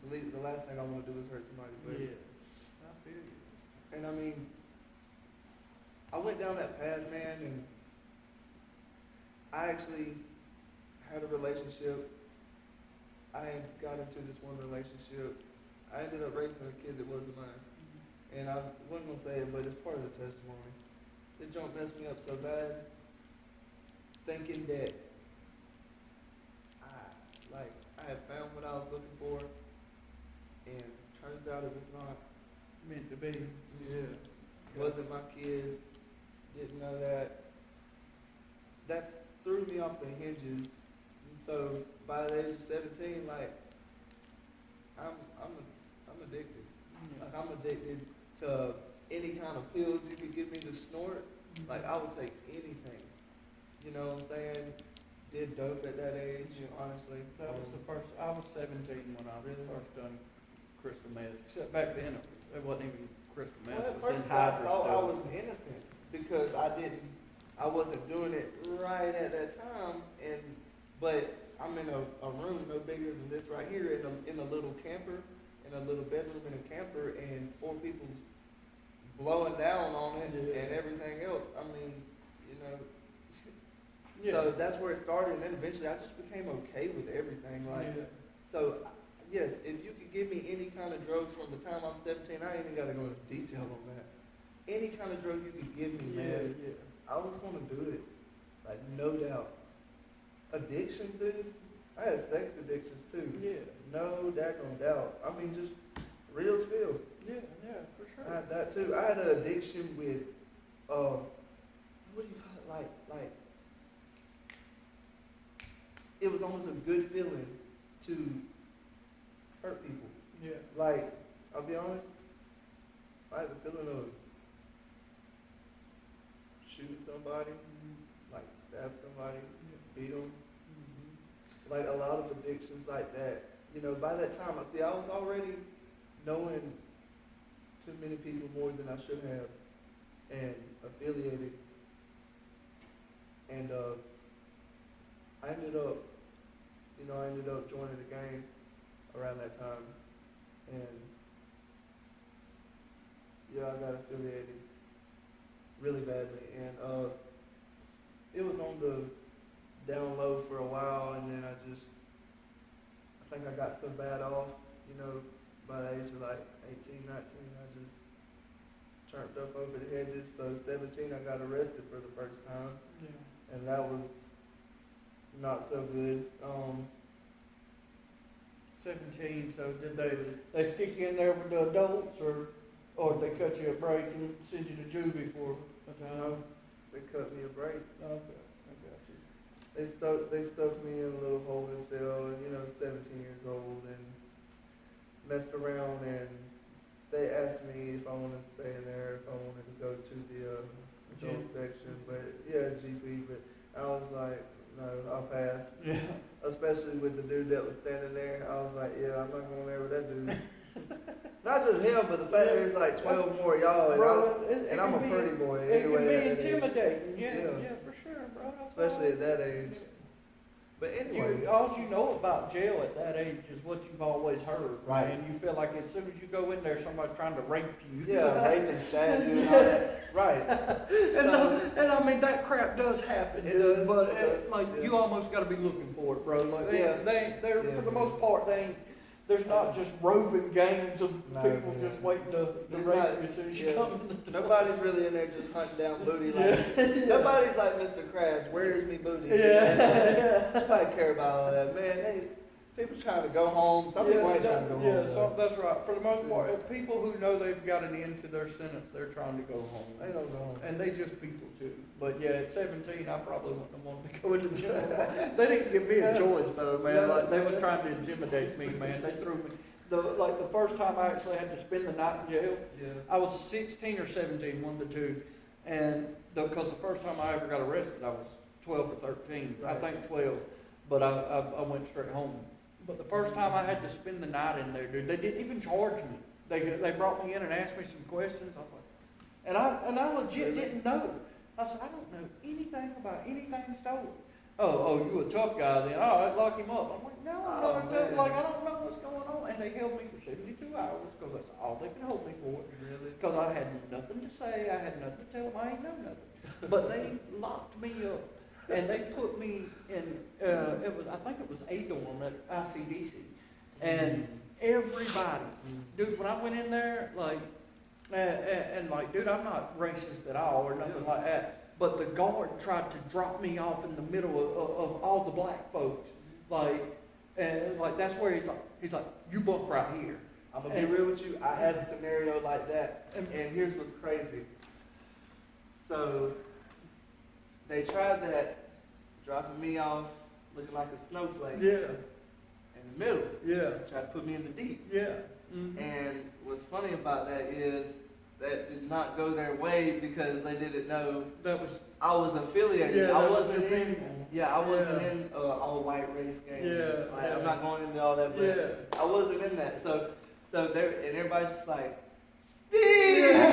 the last thing I want to do is hurt somebody. But Yeah. I feel you. and I mean, I went down that path, man, and I actually had a relationship. I got into this one relationship. I ended up raising a kid that wasn't mine. And I wasn't going to say it, but it's part of the testimony. It junk messed me up so bad, thinking that I had found what I was looking for, and turns out it was not. Meant to be. Yeah. Wasn't my kid, didn't know that. That threw me off the hinges. And so by the age of 17, like, I'm addicted. Like, I'm addicted to any kind of pills you could give me to snort. Like, I would take anything. You know what I'm saying? Did dope at that age, honestly. That was the first. I was 17 when I Really? first done crystal meth. Except back then, it wasn't even crystal meth. Well, at It was first in I hydro thought I stuff. was innocent because I wasn't doing it right at that time, but I'm in a room no bigger than this right here in a little camper, in a little bedroom in a camper, and 4 people blowing down on it and everything else. I mean, you know. Yeah. So that's where it started, and then eventually I just became okay with everything. Like, so yes, if you could give me any kind of drugs from the time I'm 17, I ain't even got to go into detail on that. Any kind of drug you could give me, man, I was gonna do it, like no doubt. Addictions, dude. I had sex addictions too. Yeah. No daggone doubt. I mean, just real spill. Yeah, for sure. I had that too. I had an addiction with, what do you call it? Like. It was almost a good feeling to hurt people. Yeah. Like, I'll be honest, I had the feeling of shooting somebody, like stab somebody, beat them. Like a lot of addictions like that. You know, by that time, I was already knowing too many people more than I should have and affiliated. And I ended up joining the gang around that time, and yeah, I got affiliated really badly, and it was on the down low for a while, and then I think I got so bad off, you know, by the age of like 18, 19, I just turned up over the hedges. So 17, I got arrested for the first time, and that was not so good. 17. So did they stick you in there with the adults, or did they cut you a break and send you to juvie for a time? They cut me a break. Okay, I got you. They stuck me in a little holding cell, and 17 years old, and messed around, and they asked me if I wanted to stay in there, if I wanted to the adult section, but yeah, GP. But I was like, no, I'll pass. Yeah. Especially with the dude that was standing there, I was like, yeah, I'm not going there with that dude. Not just him, but the fact that there's like 12 more y'all, and, Bro, and I'm a pretty boy It anyway. can be intimidating, yeah, for sure, bro. Especially at that age. But anyway. All you know about jail at that age is what you've always heard, Right. And you feel like as soon as you go in there, somebody's trying to rape you. Yeah, rape and stab you and all that. Right. And I mean, that crap does happen, It dude, does, but it does, like, yeah. you almost got to be looking for it, bro. Like, Yeah. they're Yeah, for the man. most part, there's not just roving gangs of No, people man. just waiting to There's rape not- you as soon as you yeah. come in the door. Nobody's really in there just hunting down booty. Like, Yeah. Nobody's like Mr. Krabs, where is me booty? Yeah. Nobody care about all that. Man, people trying to go home. Some people ain't trying to go home. Yeah, so though. that's right. For the most part, people who know they've got an end to their sentence, they're trying to go home. They don't go home. And they just people too. But yeah, at 17, I probably wouldn't have wanted to go into jail. They didn't give me a choice though, man. Like, they was trying to intimidate me, man. They threw me. The first time I actually had to spend the night in jail, Yeah. I was 16 or 17, one of the two. And because the first time I ever got arrested, I was 12 or 13. Right. I think 12. But I went straight home. But the first time I had to spend the night in there, dude, they didn't even charge me. They brought me in and asked me some questions. I was like, and I legit didn't know. I said, I don't know anything about anything stolen. Oh, you a tough guy then? All right, lock him up. I'm like, no, I'm not a tough. Man. Like, I don't know what's going on. And they held me for 72 hours because that's all they could hold me for. Really? Because I had nothing to say. I had nothing to tell them. I ain't know nothing. But they locked me up. And they put me in, I think it was a dorm at ICDC. And everybody, dude, when I went in there, like, and like, dude, I'm not racist at all or nothing like that. But the guard tried to drop me off in the middle of all the black folks. And that's where he's like, you bunk right here. I'm gonna be real with you. I had a scenario like that, and here's what's crazy. So they tried that, dropping me off looking like a snowflake Yeah, in the middle. yeah, Tried to put me in the deep. yeah. Mm-hmm. And what's funny about that is that did not go their way because they didn't know That was, I was affiliated. yeah, I that was wasn't your in. people. Yeah, I wasn't Yeah. in all white race game. Yeah, Like, yeah. I'm not going into all that, but Yeah. I wasn't in that. So there, and everybody's just like, Steve! Yeah.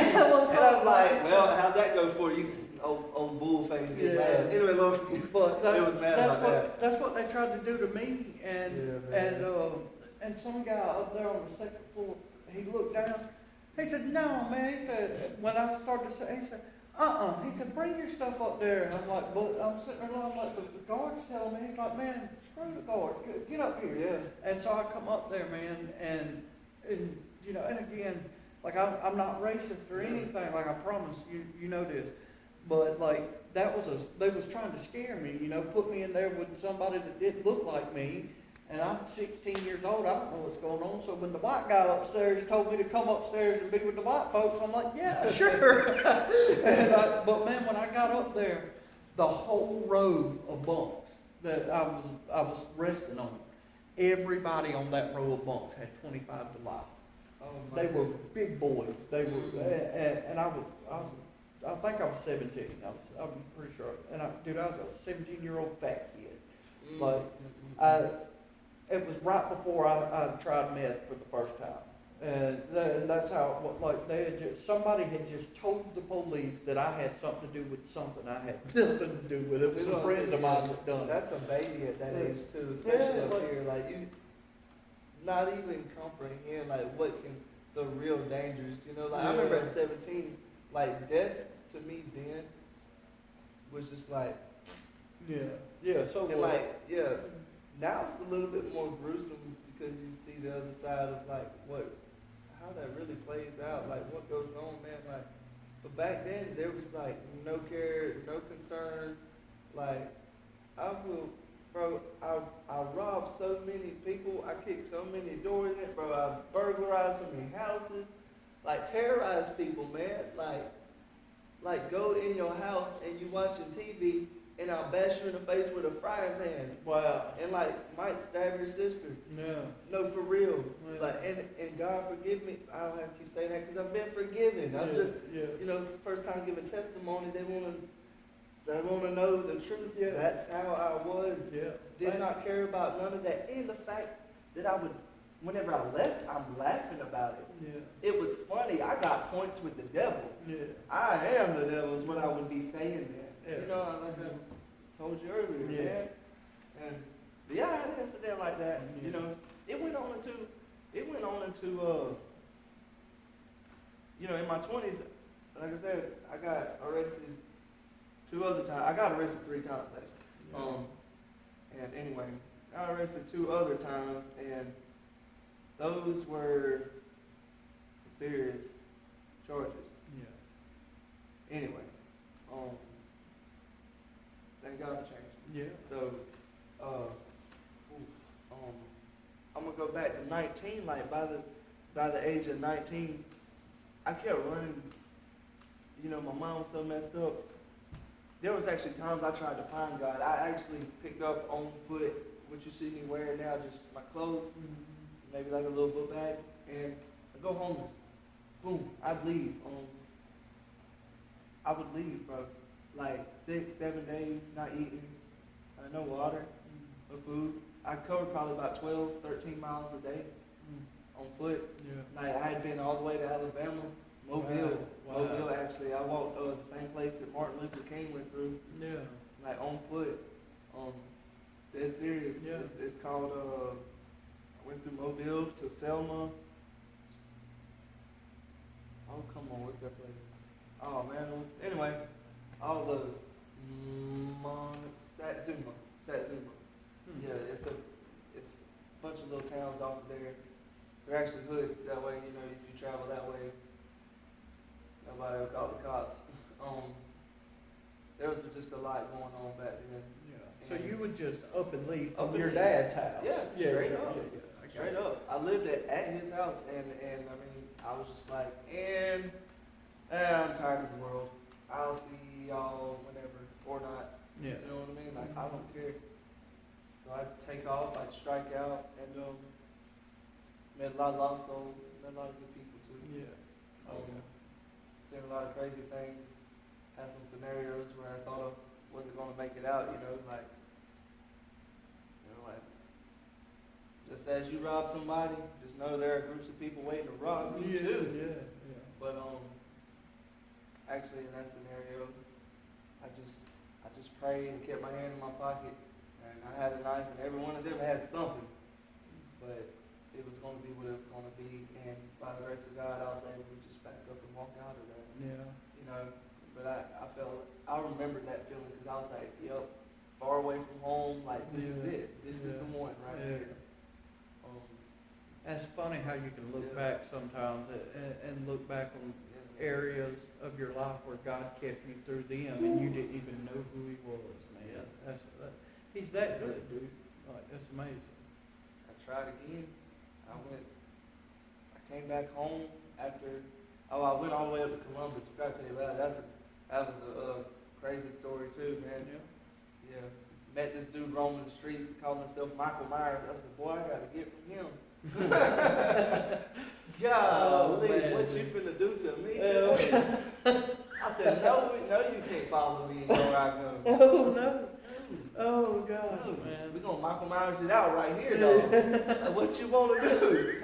And I'm like, well, how'd that go for you? Old bull face get Yeah. mad. Anyway, Lord, But it was mad about that. That's what they tried to do to me, and some guy up there on the second floor, he looked down. He said, "No, man." He said, when I started to say, he said, He said, "Bring your stuff up there." And I'm like, "But I'm sitting there, I'm like, but the guard's telling me." He's like, "Man, screw the guard. Get up here." Yeah. And so I come up there, man, and you know, and again, like I'm not racist or anything. Like I promise you know this. But like they was trying to scare me, you know, put me in there with somebody that didn't look like me, and I'm 16 years old. I don't know what's going on. So when the white guy upstairs told me to come upstairs and be with the white folks, I'm like, yeah, sure. But man, when I got up there, the whole row of bunks that I was resting on, everybody on that row of bunks had 25 to life. Oh, my They were goodness. big boys. They were, and I think I was 17. I'm pretty sure. And I was a 17-year-old fat kid. Like, it was right before I tried meth for the first time. And that's how, like, somebody had just told the police that I had something to do with something I had nothing to do with. It was some friends of mine that done it. That's a baby at that age too, Yeah, especially up like- here. Like you, not even comprehend like what can the real dangers. You know, like I remember Yeah. at 17, like death to me then was just like, Yeah. So and like yeah. Now it's a little bit more gruesome because you see the other side of like how that really plays out, like what goes on, man. Like, but back then there was like no care, no concern. Like, I robbed so many people, I kicked so many doors in, bro. I burglarized so many houses, like terrorized people, man. Like go in your house and you watching TV and I'll bash you in the face with a frying pan. Wow. And like, might stab your sister. Yeah. No, for real. Yeah. Like, and God forgive me. I don't have to keep saying that because I've been forgiven. I'm just, you know, it's the first time giving testimony. They want to know the truth. Yeah. That's how I was. Yeah. Did not care about none of that. And the fact that I would, whenever I left, I'm laughing about it. Yeah. It was funny. I got points with the devil. Yeah. I am the devil is what I would be saying then. Yeah. You know, like I told you earlier, Yeah. man. And yeah, I had an incident like that. Yeah. You know, it went on into, you know, in my 20s, like I said, I got arrested 2 other times. I got arrested 3 times actually. Yeah. And anyway, I got arrested 2 other times, and those were serious charges. Yeah. Anyway, thank God for change. Yeah. So, I'm gonna go back to 19. Like by the age of 19, I kept running. You know, my mom was so messed up. There was actually times I tried to find God. I actually picked up on foot what you see me wearing now, just my clothes, maybe like a little book bag, and I go homeless. Boom, I'd leave. I would leave, bro. Like 6, 7 days, not eating, no water, no food. I covered probably about 12, 13 miles a day on foot. Yeah. Like I had been all the way to Alabama, Mobile. Wow. Mobile actually. I walked the same place that Martin Luther King went through. Yeah. Like on foot. Dead serious. Yeah. It's called I went through Mobile to Selma. Oh come on, what's that place? Oh man, it was anyway, all those. Satsuma. Yeah, it's a bunch of little towns off of there. They're actually hoods that way, you know, if you travel that way, nobody will call the cops. There was just a lot going on back then. Yeah. So you would just up and leave Up from and your leave. dad's house? Yeah, Yeah, straight yeah, up. yeah, yeah. I got Straight you. up. I lived at his house, and I mean, I was just like, I'm tired of the world. I'll see y'all whenever, or not. Yeah. You know what I mean? Like, I don't care. So I'd take off, I'd strike out, and met a lot of lost souls, met a lot of good people too. Yeah. Seen a lot of crazy things, had some scenarios where I thought I wasn't going to make it out, like, just as you rob somebody, just know there are groups of people waiting to rob you too. Yeah. But actually in that scenario, I just prayed and kept my hand in my pocket, and I had a knife, and every one of them had something, but it was going to be what it was going to be, and by the grace of God, I was able to just back up and walk out of that. Yeah. But I remembered that feeling because I was like, yep, far away from home, like this is it, this is the one right here. It's funny how you can look back sometimes and look back on areas of your life where God kept you through them and you didn't even know who He was, man. He's that good, dude. Like, that's amazing. I tried again. I came back home after. I went all the way up to Columbus. I forgot to tell you that. That was a crazy story too, man. Yeah. Met this dude roaming the streets, called himself Michael Myers. I said, boy, I gotta get from him. Golly, what you finna do to me today? I said, no, you can't follow me where I go. Oh, no. Oh, gosh, No, man. we're gonna Michael Myers it out right here, though. What you wanna do?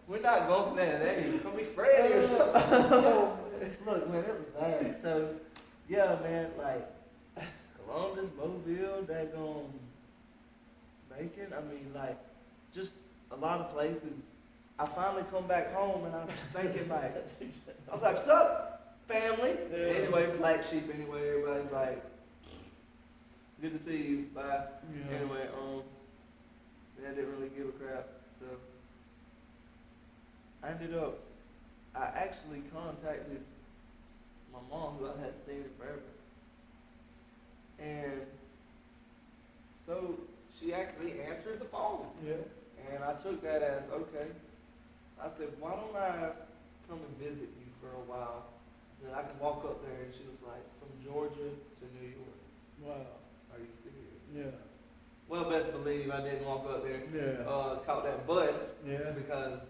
We're not going there. Hey, gonna be Freddy or something. Look, man, it was bad. So, yeah, man, like, Columbus, Mobile, daggone Macon. I mean, like, just a lot of places. I finally come back home and I was thinking, like, I was like, what's up, family? Yeah. Anyway, black sheep anyway, everybody's like, good to see you, bye. Yeah. Anyway, I didn't really give a crap, so I actually contacted my mom, who I hadn't seen in forever. And so she actually answered the phone. Yeah. And I took that as, okay. I said, why don't I come and visit you for a while? I said, I can walk up there. And she was like, from Georgia to New York. Wow. Are you serious? Yeah. Well, best believe I didn't walk up there. Yeah. Caught that bus Yeah. because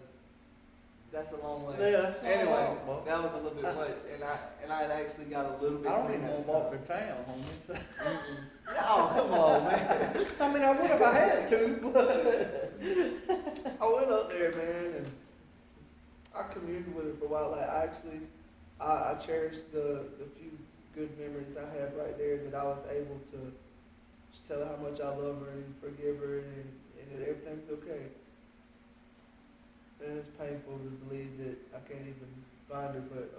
that's a long way. Yeah, that's not Anyway, long, Bob. that was a little bit much, and I had actually got a little bit. I don't clean even at want to the walk time. to town, homie. No, come on, man. I mean, I would if I had to, but. I went up there, man, and I communed with her for a while. Like, I cherished the few good memories I had right there that I was able to just tell her how much I love her and forgive her and that everything's okay. And it's painful to believe that I can't even find her, but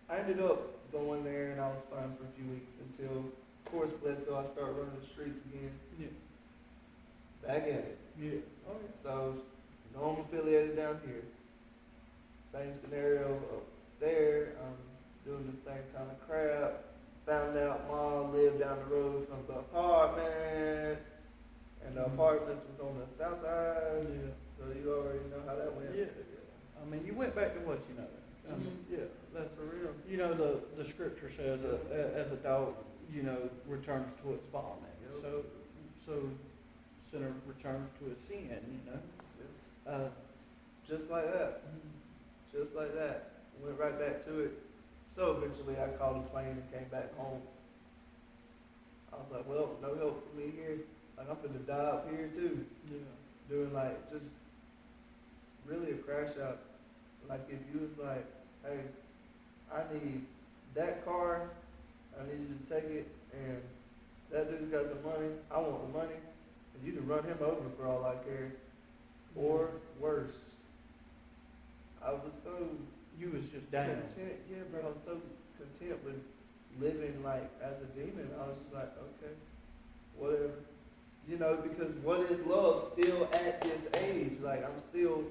I ended up going there and I was fine for a few weeks until, of course, Bledsoe, I started running the streets again. Yeah. Back at it. Yeah. Oh, yeah. So, no, I'm affiliated down here. Same scenario up there. I'm doing the same kind of crap. Found out Mom lived down the road from the apartments. And the apartments was on the south side. Yeah. So you already know how that went. Yeah. I mean, you went back to what you know. I mean, yeah, that's for real. You know, the scripture says, as a dog, you know, returns to its vomit. Yep. So sinner returns to his sin, you know. Yep. Just like that. Just like that. Went right back to it. So eventually I called a plane and came back home. I was like, well, no help for me here. Like, I'm finna die up here too. Yeah. Doing like just really a crash out. Like if you was like, hey, I need that car, I need you to take it, and that dude's got the money, I want the money, and you can run him over for all I care. Or worse. I was so You was just down. content, yeah, bro. I was so content with living like as a demon. I was just like, okay, whatever, you know, because what is love still at this age? Like I'm still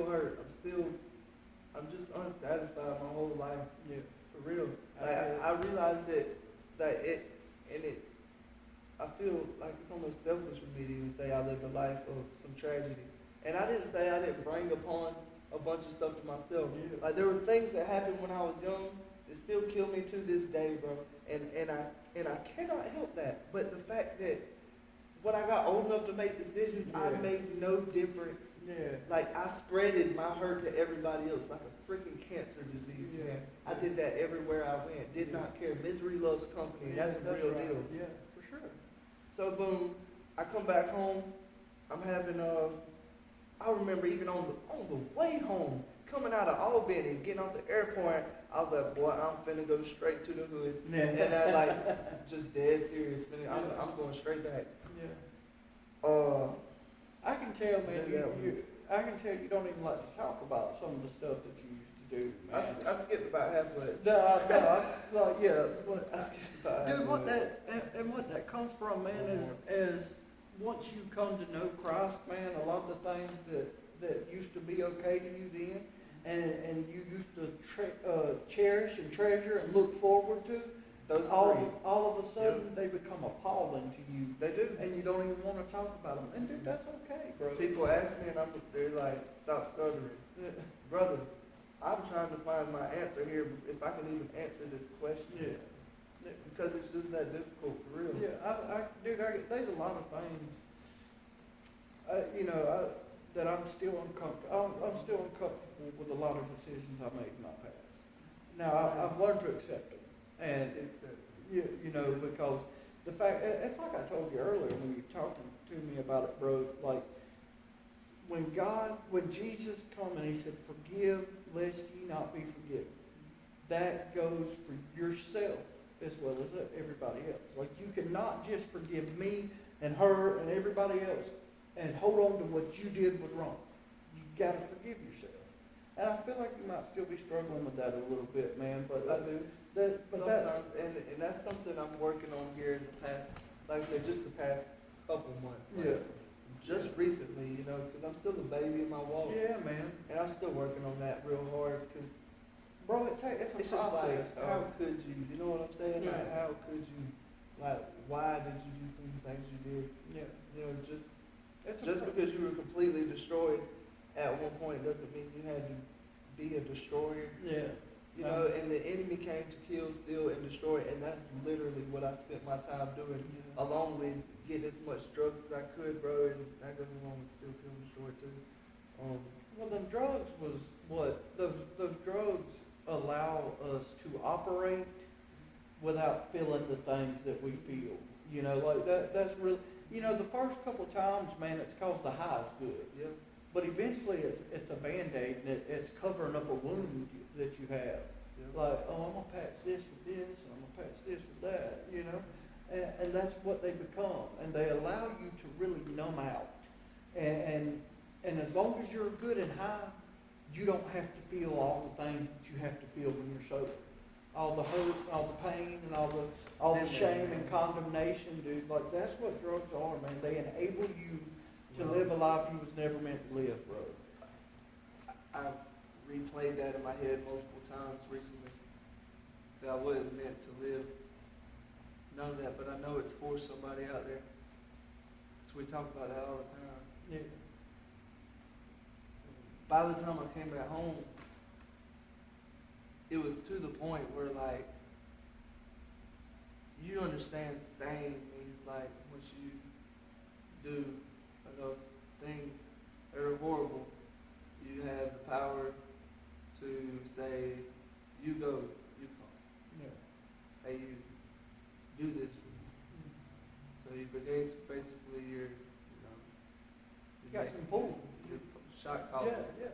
hurt. I'm just unsatisfied my whole life. Yeah. For real. Like I realized that I feel like it's almost selfish for me to even say I lived a life of some tragedy. And I didn't say I didn't bring upon a bunch of stuff to myself. Yeah. Like there were things that happened when I was young that still kill me to this day, bro. And I cannot help that. But the fact that when I got old enough to make decisions, I Yeah. made no difference. Yeah. Like I spreaded my hurt to everybody else like a freaking cancer disease, Yeah. man. I did that everywhere I went. Did not care. Misery loves company. And that's a real right. deal. Yeah, for sure. So boom, I come back home. I'm having I remember even on the way home, coming out of Albany, getting off the airport, I was like, boy, I'm finna go straight to the hood. Yeah. And I like just dead serious. I'm going straight back. Yeah. I can tell, man. Yeah, I can tell you don't even like to talk about some of the stuff that you used to do, man. I skipped about halfway. No, yeah, but I skipped about halfway. dude, what that comes from, man, is once you come to know Christ, man, a lot of the things that used to be okay to you then, and you used to cherish and treasure and look forward to, Those all three. of a sudden they become appalling to you, They do. and you don't even want to talk about them. And dude, that's okay, bro. People ask me, and they're like, stop stuttering. Brother, I'm trying to find my answer here, if I can even answer this question. Yeah. Because it's just that difficult, for real. Yeah, dude, there's a lot of things, that I'm still uncomfortable. I'm still uncomfortable with a lot of decisions I made in my past. Now, I've learned to accept them, and because the fact, it's like I told you earlier when you were talking to me about it, bro. Like when Jesus come and He said, "Forgive, lest ye not be forgiven." That goes for yourself as well as everybody else. Like you cannot just forgive me and her and everybody else and hold on to what you did was wrong. You got to forgive yourself. And I feel like you might still be struggling with that a little bit, man. But I do. Sometimes, and that's something I'm working on here in the past, like I said, just the past couple months. Like, just recently, because I'm still a baby in my walk. Yeah, man. And I'm still working on that real hard, because bro, it's just process. like, how could you? You know what I'm saying? Yeah. Like, how could you? Like, why did you do some of the things you did? Yeah. Just because you were completely destroyed at one point doesn't mean you had to be a destroyer. Yeah. You know, and the enemy came to kill, steal, and destroy, and that's literally what I spent my time doing, along with getting as much drugs as I could, bro, and that goes along with steal, kill, and destroy too. Well, them drugs was what, those drugs allow us to operate without feeling the things that we feel. You know, like that's really, you know, the first couple times, man, it's caused the highs good. Yeah. But eventually it's a Band-Aid that it's covering up a wound that you have. Yeah. Like, oh, I'm going to patch this with this, and I'm going to patch this with that, you know? And that's what they become. And they allow you to really numb out. And as long as you're good and high, you don't have to feel all the things that you have to feel when you're sober. All the hurt, all the pain, and all the shame and condemnation, dude. Like, that's what drugs are, man. They enable you to live a life you was never meant to live, bro. I've replayed that in my head multiple times recently, that I wasn't meant to live none of that, but I know it's for somebody out there. So we talk about that all the time. Yeah. By the time I came back home, it was to the point where, like, you understand staying means, like, once you do enough things that are horrible, you have the power to say, you go, you come. Yeah. Hey, you do this for me. So you basically you're, you know, You got some pull. you're shot caller. Yeah.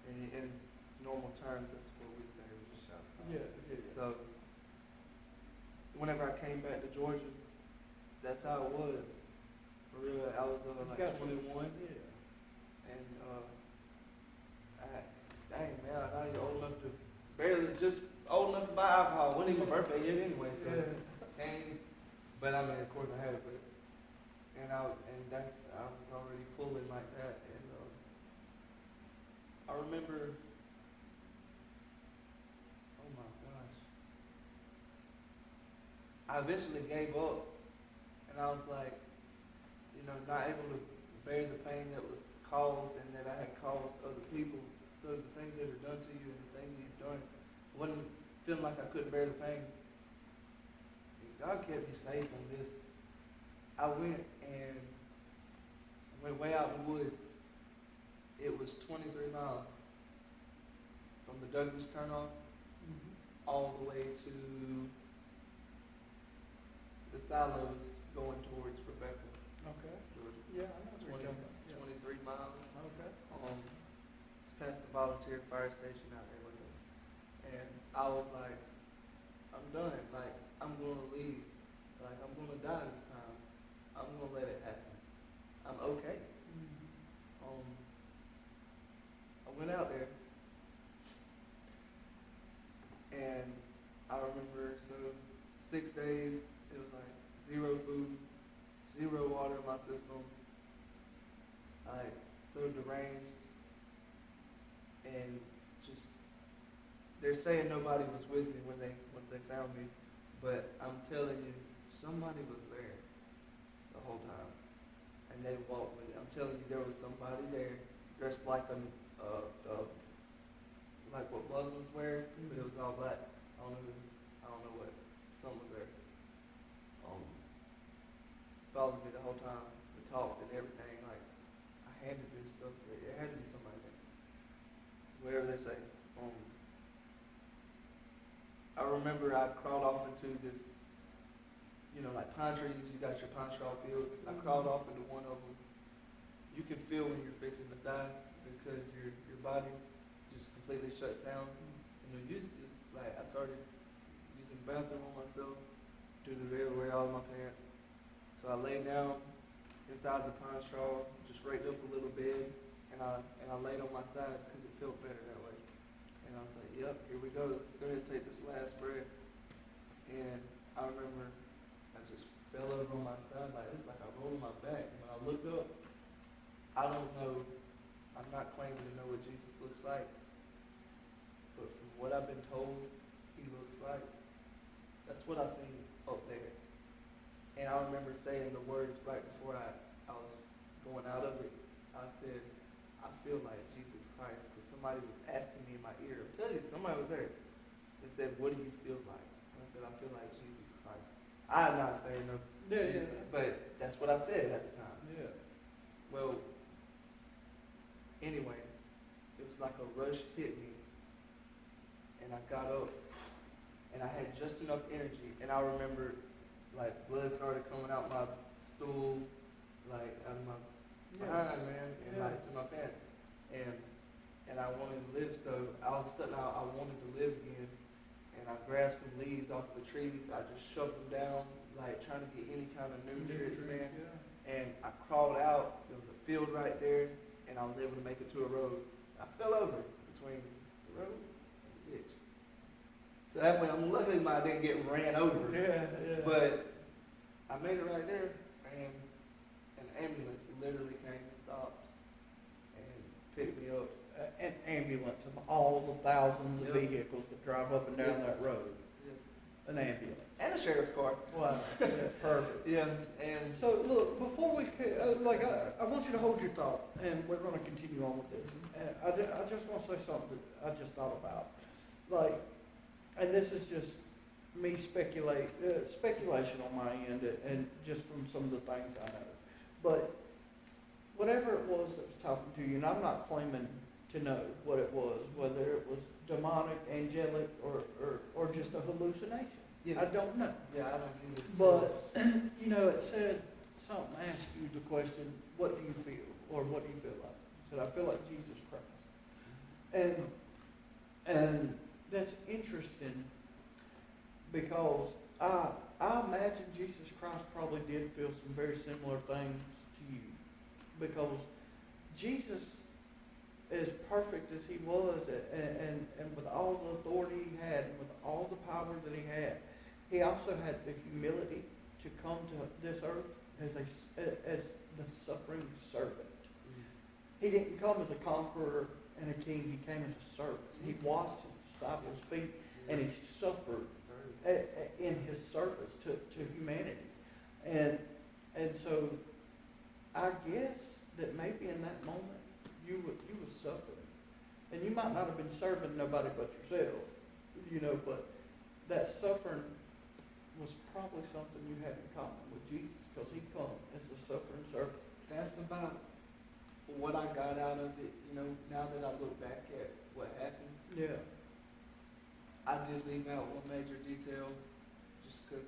In normal terms, that's what we say, we're just shot caller. Yeah. So whenever I came back to Georgia, that's how it was. For real, I was like got some- 21, Yeah. and dang man, now you're old enough to just old enough to buy alcohol. Wasn't even my birthday yet anyway, so came. But I mean, of course I had it, but I was already pulling like that, and I remember. Oh my gosh. I eventually gave up, and I was like, you know, not able to bear the pain that was caused and that I had caused other people. So the things that are done to you and the things that you've done, I wasn't feeling like I couldn't bear the pain. And God kept me safe on this. I went way out in the woods. It was 23 miles from the Douglas turnoff all the way to the silos going towards Rebecca, Okay. Georgia. Yeah, I know what you're talking about. Yeah. 23 miles. Okay. It's past the volunteer fire station out there with them. And I was like, I'm done. Like, I'm going to leave. Like, I'm going to die this time. I'm going to let it happen. I'm okay. I went out there, and I remember, so 6 days, it was like 0 food, 0 water in my system, like so deranged, and just, they're saying nobody was with me once they found me, but I'm telling you, somebody was there the whole time, and they walked with me. I'm telling you, there was somebody there dressed like like what Muslims wear, but it was all black. I don't know what. Someone was there. Followed me the whole time. We talked and everything. Like, I had to do stuff. It had to be somebody there. Whatever they say. I remember I crawled off into this, you know, like pine trees. You got your pine straw fields. I crawled off into one of them. You can feel when you're fixing to die because your body just completely shuts down. You know, I started using the bathroom on myself due to everywhere, all of my parents. So I laid down inside the pine straw, just raked up a little bed, and I laid on my side because it felt better that way. And I was like, yep, here we go. Let's go ahead and take this last breath. And I remember I just fell over on my side, like it's like I rolled my back. And when I looked up, I don't know, I'm not claiming to know what Jesus looks like, but from what I've been told he looks like, that's what I seen up there. And I remember saying the words right before I was going out of it. I said, I feel like Jesus Christ, because somebody was asking me in my ear. I'm telling you, somebody was there. They said, "What do you feel like?" And I said, "I feel like Jesus Christ." I'm not saying no, Yeah. but that's what I said at the time. Yeah. Well, anyway, it was like a rush hit me, and I got up, and I had just enough energy, and I remember, like, blood started coming out my stool, like, out of my behind, man, and like to my pants, and I wanted to live, so all of a sudden I wanted to live again, and I grabbed some leaves off the trees, I just shoved them down, like, trying to get any kind of nutrients, man. And I crawled out, there was a field right there, and I was able to make it to a road. I fell over between the road and the ditch. So that way, I'm lucky I didn't get ran over. Yeah. But I made it right there, and an ambulance literally came and stopped and picked me up. An ambulance of all the thousands of Yep. vehicles that drive up and down Yes. that road. Yes. An ambulance. And a sheriff's car. Wow. Yeah, perfect. Yeah, and So look, before we, I want you to hold your thought, and we're going to continue on with this. And I just want to say something that I just thought about, like, and this is just me speculation on my end, and just from some of the things I know. But whatever it was that was talking to you, and I'm not claiming to know what it was, whether it was demonic, angelic, or just a hallucination. yeah, I don't know. yeah, I don't need it. But, you know, it said, something asked you the question, what do you feel? Or what do you feel like? I said, I feel like Jesus Christ. And that's interesting because I imagine Jesus Christ probably did feel some very similar things to you. Because Jesus, as perfect as he was, and with all the authority he had, and with all the power that he had, he also had the humility to come to this earth as the suffering servant. He didn't come as a conqueror and a king. He came as a servant. He washed his disciples' feet, and he suffered in his service to humanity. And so I guess that maybe in that moment you were suffering. And you might not have been serving nobody but yourself, you know, but that suffering was probably something you had in common with Jesus, because he come as the suffering servant. That's about what I got out of it, you know, now that I look back at what happened. Yeah. I did leave out one major detail just because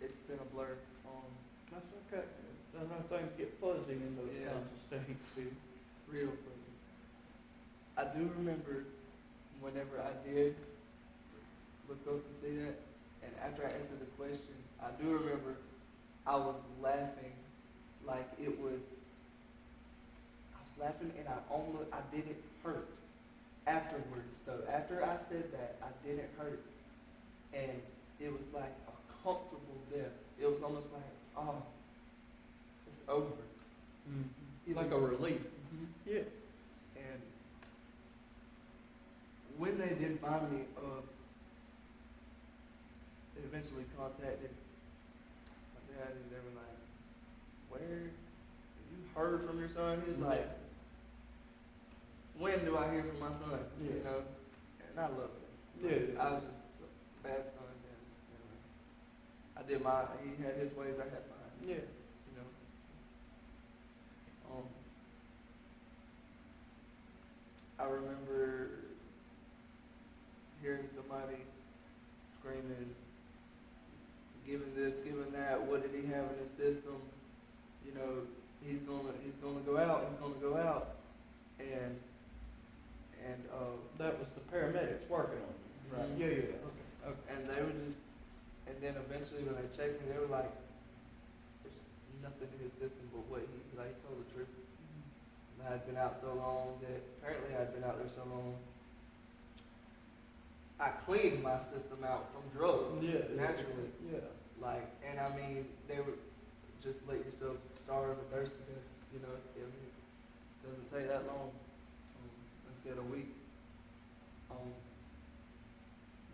it's been a blur. That's okay. I know things get fuzzy in those Yeah. kinds of states too. Real fuzzy. I do remember whenever I did look up and see that, and after I answered the question, I do remember I was laughing like it was, I was laughing and I didn't hurt. Afterwards though, after I said that, I didn't hurt. And it was like a comfortable death. It was almost like, oh, it's over. It Like was- a relief. Yeah. And when they did find me, they eventually contacted my dad, and they were like, "Where? Have you heard from your son?" He's like, "When do I hear from my son?" You Yeah. know, and I love him. Yeah. I was just a bad son, and I did my. He had his ways, I had mine. Yeah. You know. I remember hearing somebody screaming, giving this, giving that. What did he have in his system? You know, he's gonna go out. He's gonna go out, and That was the paramedics working on you. Right. Yeah. Okay. and they were just, and then eventually when they checked me, they were like, "There's nothing in his system but what he told the truth." And I had been out so long that apparently I had been out there so long. I cleaned my system out from drugs naturally. Yeah. Like, and I mean, they were just let yourself starve and thirst to death. You know, I mean, it doesn't take that long. Instead of a week.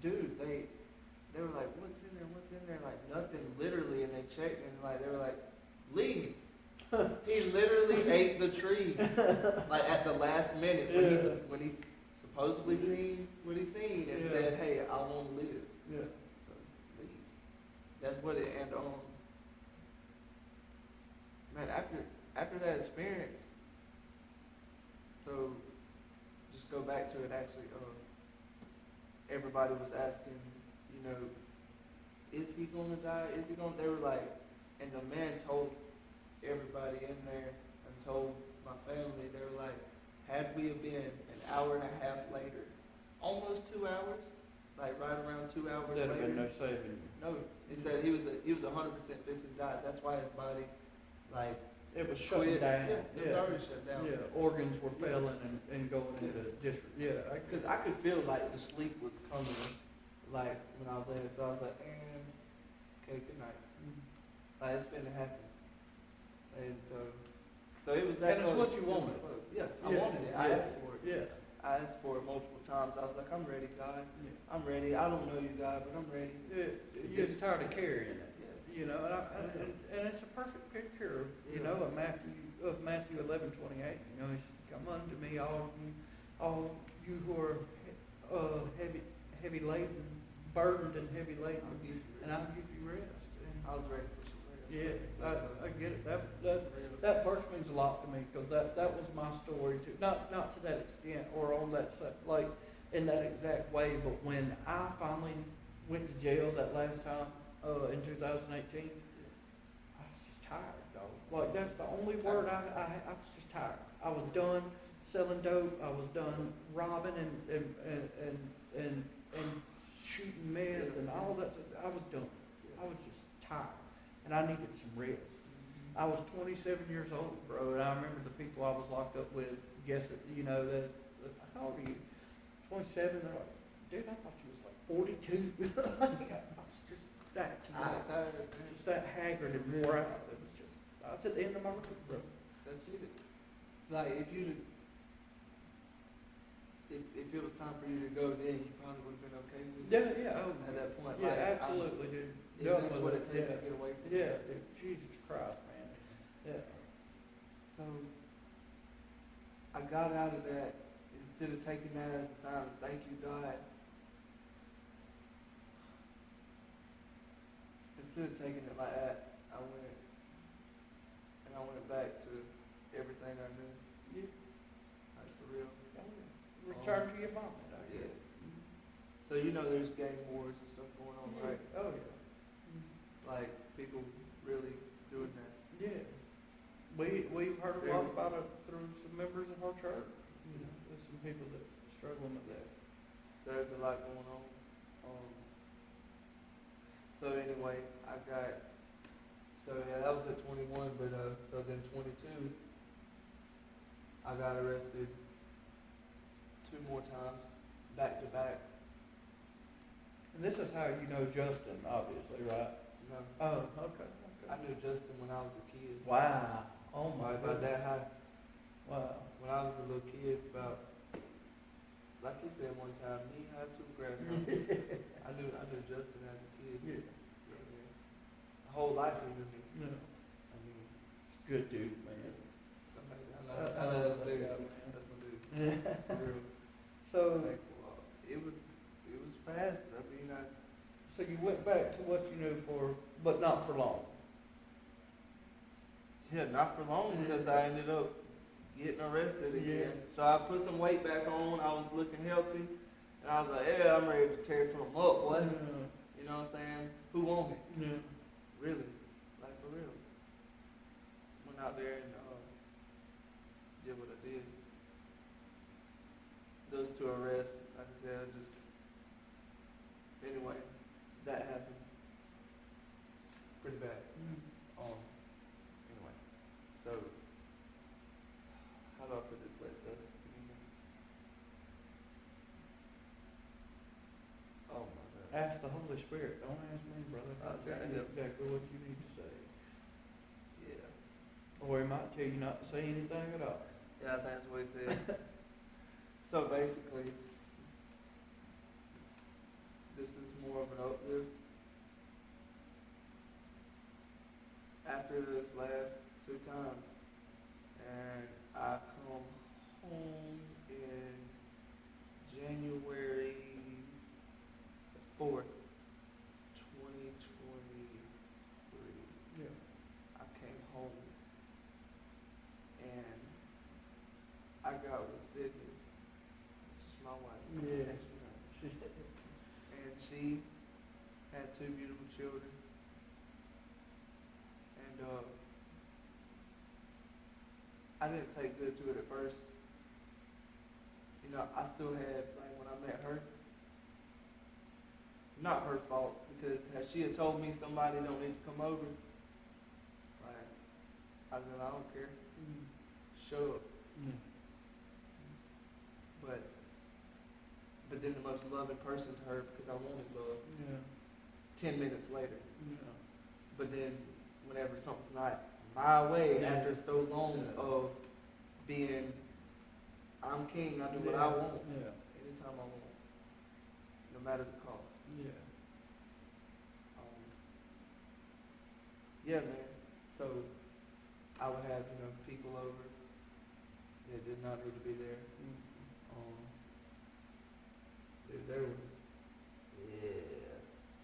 Dude, they were like, "What's in there? What's in there?" Like nothing, literally. And they checked and like they were like, "Leaves." He literally ate the trees, like at the last minute when he supposedly seen what he seen and said, "Hey, I want to live." Yeah. So leaves. That's what it. And man, after that experience, so just go back to it. Actually, everybody was asking, you know, is he gonna die? Is he gonna? They were like, and the man told everybody in there and told my family, they were like, had we have been an hour and a half later, almost 2 hours, like right around 2 hours There'd have later. been no saving you. No, it said he was 100% fixing to die. That's why his body, like, It was shutting quit. down. Yeah, it was already shut down. Yeah, organs were failing and going into district. Yeah, Because I could feel like the sleep was coming, like when I was there. So I was like, okay, good night. Like it's finna happen. And so it was that. And it's what you wanted. Yeah, I wanted it. I asked for it. Yeah. I asked for it multiple times. I was like, I'm ready, God. Yeah. I'm ready. I don't know you, God, but I'm ready. You're just tired of carrying it. Yeah. You know, and it's a perfect picture of, you know, of Matthew 11:28. You know, he said, "Come unto me, all you who are heavy laden, burdened and heavy laden, and I'll give you rest." And I was ready for some rest. yeah, I get it. That verse means a lot to me because that was my story too. Not to that extent or on that like in that exact way, but when I finally went to jail that last time in 2018, I was just tired, dog. Like that's the only word I was just tired. I was done selling dope. I was done robbing and shooting meth and all that. I was done. I was just tired, and I needed some rest. I was 27 years old, bro, and I remember the people I was locked up with. Guess it, you know that. How old are you? 27. They're like, dude, I thought you was like 42. I was just that tired, just that haggard and wore out. It was just. I was at the end of my rope, bro. That's it. It's like if it was time for you to go, then you probably would have been okay with it. Yeah. At that point, Yeah, like, absolutely, dude. That's what it takes to get away from it. Yeah, dude. Jesus Christ, man. Yeah. So I got out of that. Instead of taking that as a sign of thank you, God. Instead of taking it like that, I went back to everything I knew. Yeah. Like for real. Return to your mama. Yeah. So you know there's gang wars and stuff going on, right? Oh yeah. Like people really doing that. Yeah. We've heard a lot about it through some members of our church. You know, there's some people that are struggling with that. So there's a lot going on. So anyway, that was at 21, but so then 22, I got arrested 2 more times, back to back. And this is how you know Justin, obviously, right? No, Oh, okay. I knew Justin when I was a kid. Wow. Oh my About God. that high. Wow. When I was a little kid, about, like he said one time, knee high to grasshoppers. I knew Justin as a kid. Yeah. Yeah. The whole life he knew me. No. I mean, Good dude, man. I know that's big out, man. That's my dude. For real. So, Thankful. It was fast. I mean, so you went back to what you knew but not for long. yeah, not for long because I ended up getting arrested again. Yeah. So I put some weight back on. I was looking healthy, and I was like, yeah, I'm ready to tear something up, boy. You know what I'm saying? Who want it? Yeah. Really, like for real. Went out there and did what I did. Those 2 arrests, like I said, anyway, that happened. It's pretty bad. Anyway, so how do I put this place up? Oh my God. Ask the Holy Spirit. Don't ask me, brother. I'll tell you exactly what you need to say. Yeah. Or he might tell you not to say anything at all. Yeah, I think that's what he said. So basically, this is more of an uplift. After those last 2 times. And I come home in January 4th, 2023. Yeah. I came home and I got with Sydney, which is my wife. Yeah. And she had 2 beautiful children. And I didn't take good to it at first. You know, I still had, like, when I met her, not her fault, because had she had told me somebody don't need to come over, like, I don't care. Show up. But then the most loving person to her, because I wanted love, 10 minutes later. But then whenever something's not my way, after so long of being, I'm king, I do what I want, anytime I want, no matter the cost. Yeah, man. So I would have, people over that did not need to be there. There was,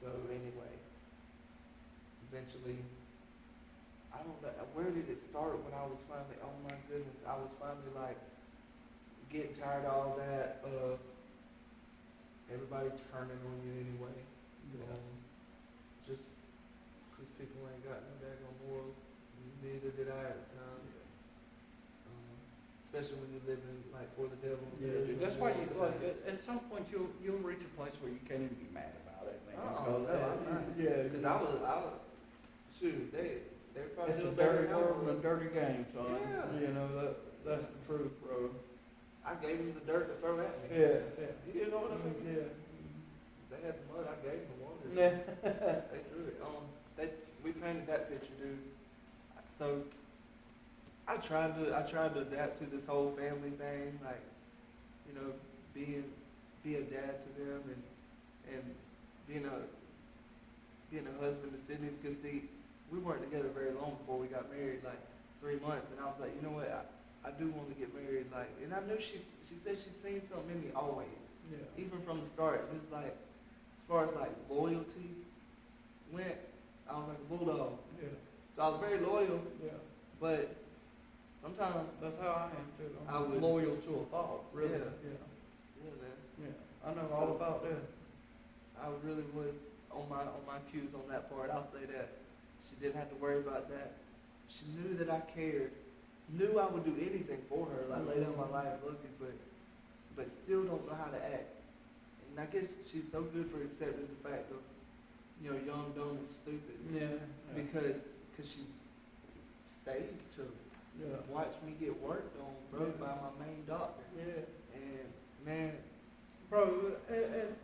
So anyway, eventually, I don't know, where did it start when I was finally, oh my goodness, I was finally like getting tired of all that, everybody turning on you anyway. Just because people ain't got no daggone morals, neither did I at the time. Especially when you're living like for the devil. That's why you like at some point you'll reach a place where you can't even be mad about it, man. Oh no, I'm not. Yeah, because I was shoot, they're probably it's a doing better dirty now. world and a dirty game, son. Yeah. That's the truth, bro. I gave them the dirt to throw at me. Yeah. You know what I mean? Yeah. They had the mud, I gave them the water. Yeah. They threw it. We painted that picture, dude. So I tried to adapt to this whole family thing, like, be a dad to them and being a husband to Sydney, because see, we weren't together very long before we got married, like 3 months, and I was like, you know what, I do want to get married, like, and I knew she said she's seen something in me always, even from the start. It was like, as far as like loyalty went, I was like a bulldog. So I was very loyal, but sometimes That's how I am too. I I'm would- loyal to a fault, really. Yeah. man, Yeah. I know all about that. I really was on my cues on that part. I'll say that. She didn't have to worry about that. She knew that I cared. Knew I would do anything for her, like lay down my life looking, but still don't know how to act. And I guess she's so good for accepting the fact of, young, dumb, and stupid. Because she stayed to watch me get worked on, bro, by my main doctor. And man, Bro,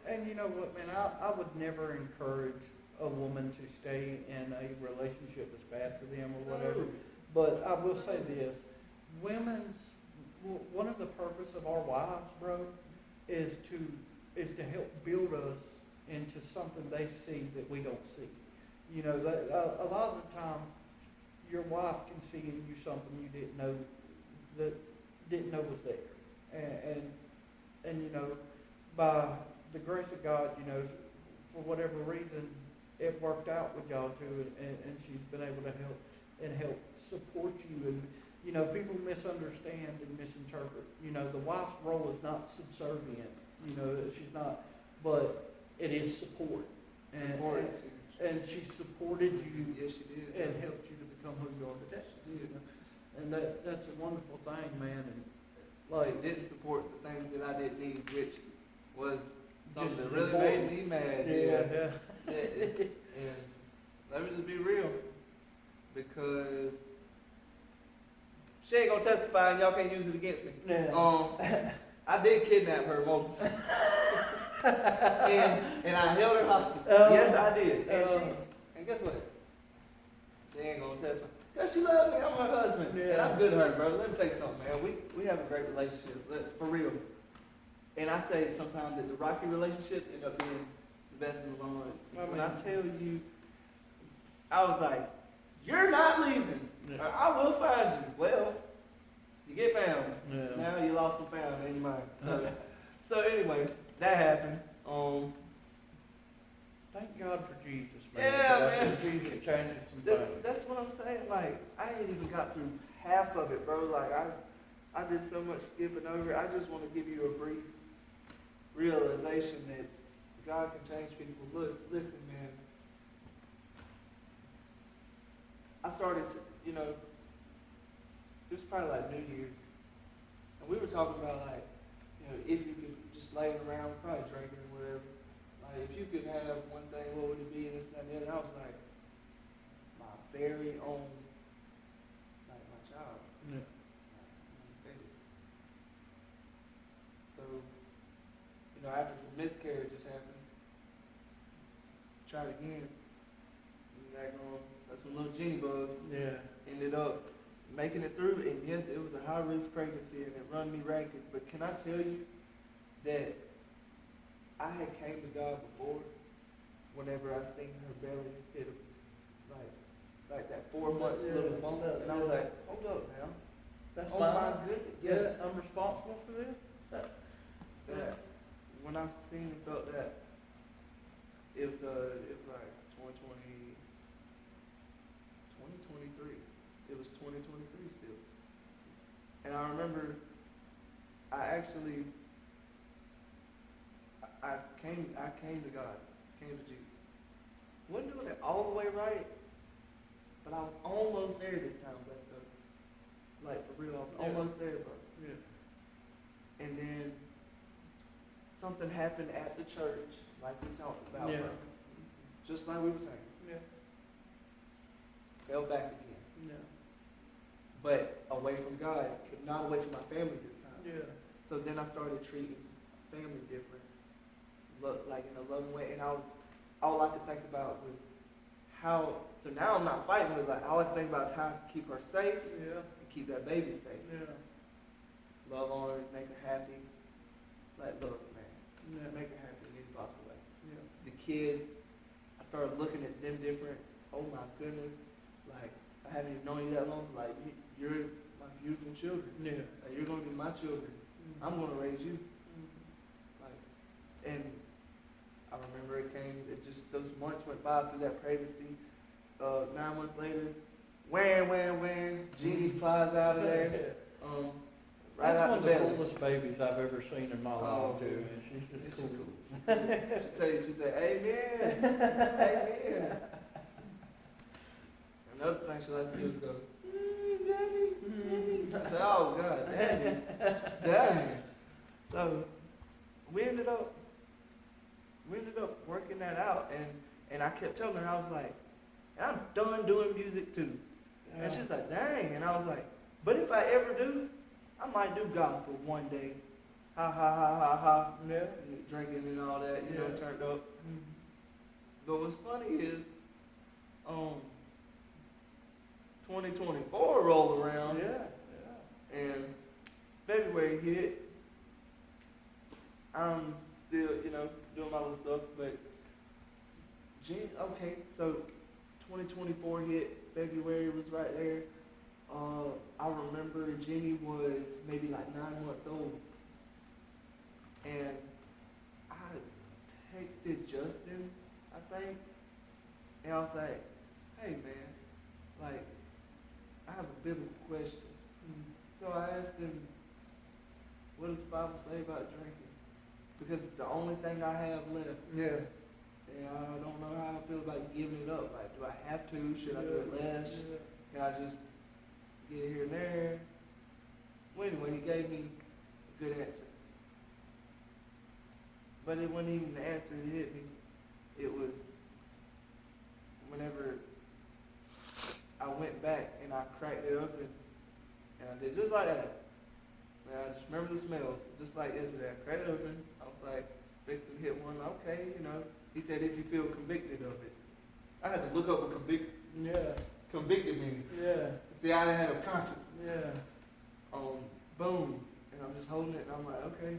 and you know what, man, I would never encourage a woman to stay in a relationship that's bad for them or whatever. No. But I will say this, one of the purpose of our wives, bro, is to help build us into something they see that we don't see. A lot of the times, your wife can see in you something you didn't know was there. And by the grace of God, for whatever reason, it worked out with y'all too, and she's been able to help support you. And people misunderstand and misinterpret. The wife's role is not subservient. She's not, but it is support. support is huge. And she supported you. Yes, she did. And helped you to become who you are today. And that's a wonderful thing, man. And It didn't support the things that I didn't need, which was something Just that as really important. made me mad. yeah. And let me just be real, because she ain't gonna testify and y'all can't use it against me. Yeah. I did kidnap her emotions. and I held her hostage. Oh. Yes, I did. And guess what? She ain't gonna testify. Because she loves me, I'm her husband. Yeah. And I'm good to her, bro. Let me tell you something, man. We have a great relationship, for real. And I say sometimes that the rocky relationships end up being the best in the long run. When I tell you, I was like, you're not leaving. Yeah. I will find you. Well, you get found. Yeah. Now you lost and found in your mind. So anyway, that happened. Thank God for Jesus, man. Yeah, I man. think Jesus changes some things. That's what I'm saying. Like, I ain't even got through half of it, bro. Like, I did so much skipping over. I just want to give you a brief realization that God can change people. Listen, man. I started to, it was probably like New Year's. And we were talking about, like, if you could just lay around, probably drinking or whatever. Like, if you could have one thing, what would it be? And this, that, and the other. And I was like, my very own, like, my child. Yeah. My baby. So, after some miscarriages happened, tried again. And back on, that's when little Jenny Bug Yeah. ended up making it through. And yes, it was a high-risk pregnancy, and it run me ragged. But can I tell you that I had came to God before whenever I seen her belly hit like that 4 months little bump, and I was like, hold up now. That's Oh mine. my goodness. Yeah, I'm responsible for this. That when I seen and felt that, it was like 2023. It was 2023 still. And I remember I came to God, came to Jesus. Wasn't doing it all the way right, but I was almost there this time, so like for real, I was almost there, bro. Yeah. And then something happened at the church, like we talked about, Yeah. bro. Just like we were saying. Yeah. Fell back again. Yeah. But away from God, but not away from my family this time. Yeah. So then I started treating family different, like in a loving way, and all I could think about was how. So now I'm not fighting with, like, all I can think about is how to keep her safe Yeah. and keep that baby safe. Yeah. Love on her, make her happy. Like, look, man, Yeah. make her happy in any possible way. Yeah. The kids, I started looking at them different. Oh my goodness, like, I haven't even known you that long. Like, you're my beautiful children. Yeah. Like, you're gonna be my children. I'm gonna raise you. Like, and I remember it just those months went by through that pregnancy. 9 months later, wham, Jeannie flies out of there. Right That's out one of the the belly. coolest babies I've ever seen in my Oh, life, too, man. and she's just She's cool. She'll tell you, she said, amen, amen. Another thing she likes to do is go, daddy. I said, oh God, daddy. Dang. So we ended up working that out, and I kept telling her, I was like, I'm done doing music too. And she's like, dang. And I was like, but if I ever do, I might do gospel one day. Ha ha ha ha ha. Yeah. And drinking and all that, Yeah. turned up. But what's funny is, 2024 rolled around, Yeah. and February hit. I'm still, doing my little stuff, but okay, so 2024 hit, February was right there. I remember Jenny was maybe like 9 months old, and I texted Justin, I think, and I was like, hey man, like, I have a biblical question. So I asked him, what does the Bible say about drinking? Because it's the only thing I have left. Yeah. And I don't know how I feel about giving it up. Like, do I have to? Should I do it less? Can I just get here and there? Well, anyway, he gave me a good answer. But it wasn't even the answer that hit me. It was whenever I went back and I cracked it open, and I did just like that. And I just remember the smell, just like yesterday. I cracked it open. I was like, fixing to hit one. Okay, He said, if you feel convicted of it. I had to look up what convicted means. Yeah. See, I didn't have a conscience. Yeah. Boom. And I'm just holding it, and I'm like, okay.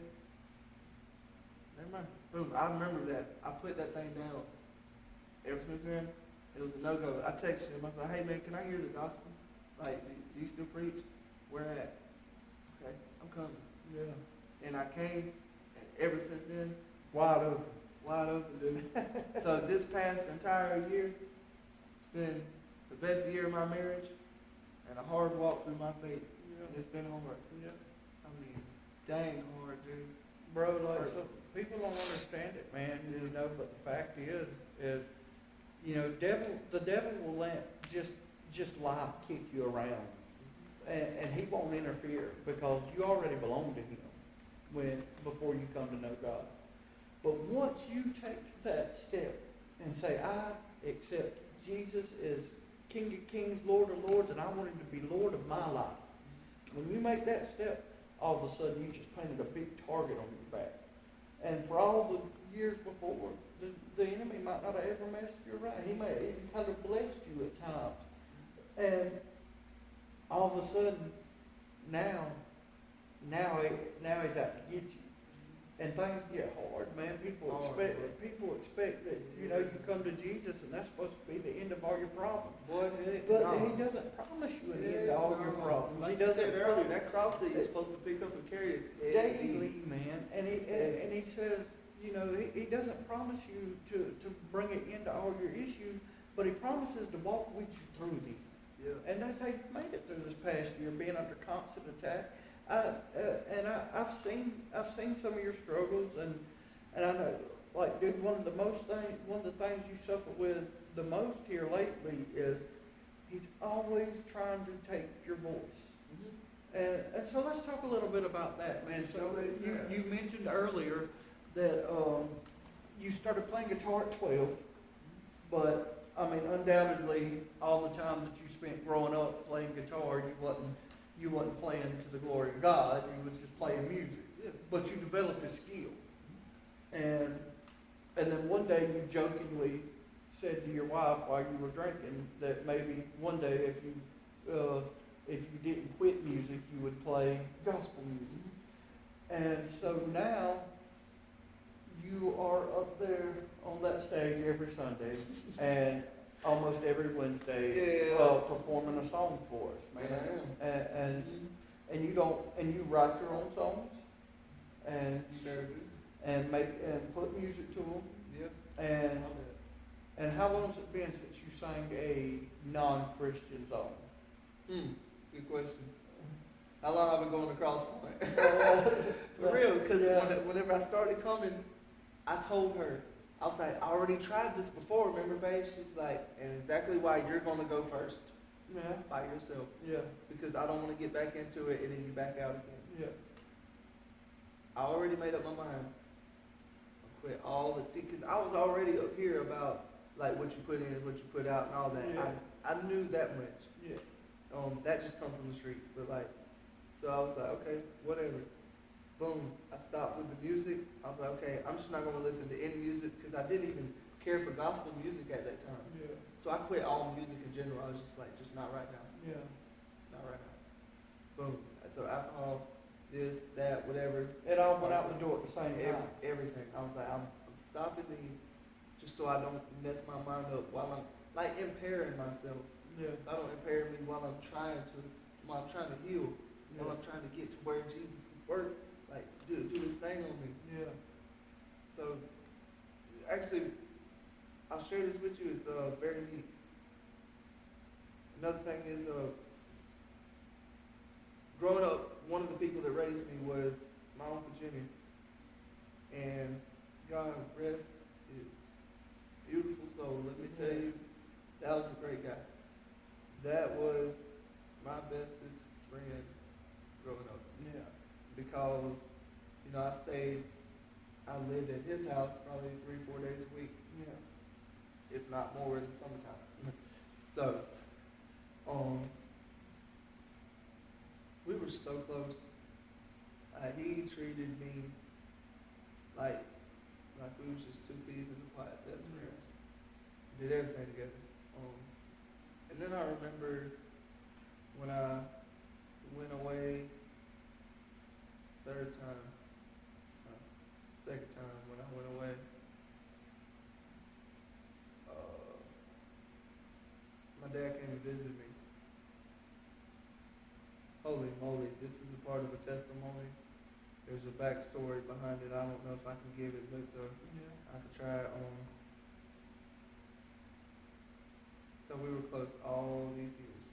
Never mind. Boom. I remember that. I put that thing down. Ever since then, it was a no-go. I texted him. I said, hey, man, can I hear the gospel? Like, do you still preach? Where at? Okay, I'm coming. Yeah. And I came, and ever since then, Wide open. wide open, dude. So this past entire year, it's been the best year of my marriage, and a hard walk through my faith. And it's been hard. Yeah. I mean, dang hard, dude. Bro, like, so people don't understand it, man, you know, but the fact is, you know, the devil will let just life kick you around. And he won't interfere because you already belong to him before you come to know God. But once you take that step and say, I accept Jesus as King of Kings, Lord of Lords, and I want him to be Lord of my life. When you make that step, all of a sudden you just painted a big target on your back. And for all the years before, the enemy might not have ever messed you around. He may have even kind of blessed you at times. And all of a sudden, now he's out to get you. And things get hard, man. People expect that, you know, you come to Jesus and that's supposed to be the end of all your problems. Boy, But he doesn't promise you an end to all your problems. Like He you doesn't said earlier, that cross that you're supposed to pick up and carry is daily, man. And he says, you know, he doesn't promise you to bring an end to all your issues, but he promises to walk with you through them. Yeah. And that's how you made it through this past year, being under constant attack. I've seen some of your struggles, and I know, like, dude, one of the things you suffer with the most here lately is he's always trying to take your voice. Mm-hmm. And so let's talk a little bit about that, man. So you mentioned earlier that you started playing guitar at 12, but I mean, undoubtedly, all the time that you spent growing up playing guitar, you wasn't playing to the glory of God. You was just playing music. Yeah. But you developed a skill. And then one day you jokingly said to your wife while you were drinking that maybe one day if you didn't quit music, you would play gospel music. And so now you are up there on that stage every Sunday and almost every Wednesday performing a song for us, man. And you write your own songs and put music to them. Yeah. And how long has it been since you sang a non-Christian song? Good question. How long have I been going to Crosspoint? For real, because whenever I started coming, I told her, I was like, I already tried this before, remember, babe? She was like, and exactly why you're going to go first. Yeah. By yourself. Yeah. Because I don't want to get back into it and then you back out again. Yeah. I already made up my mind. I quit all the, because I was already up here about, like, what you put in is what you put out and all that. Yeah. I knew that much. Yeah. That just comes from the streets, but like, so I was like, okay, whatever. Boom, I stopped with the music. I was like, okay, I'm just not going to listen to any music because I didn't even care for gospel music at that time. Yeah. So I quit all music in general. I was just like, just not right now. Yeah. Not right now. Boom. So alcohol, this, that, whatever. It all went out the door at the same time. Everything. I was like, I'm stopping these just so I don't mess my mind up while I'm like impairing myself. Yeah. So I don't impair me while I'm trying to heal, while I'm trying to get to where Jesus can work. Like, do this thing on me. Yeah. So, actually, I'll share this with you. It's very neat. Another thing is, growing up, one of the people that raised me was my Uncle Jimmy. And God rest his beautiful soul. Let me tell you, that was a great guy. That was my bestest friend growing up. Yeah. Because, you know, I lived at his house probably 3-4 days a week. Yeah. If not more in the summertime. So, we were so close. He treated me like we was just two peas in the pot, best friends. Did everything together. And then I remember when I went away second time when I went away, my dad came and visited me, holy moly, this is a part of a testimony. There's a backstory behind it. I don't know if I can give it, but I could try it on. So we were close all these years.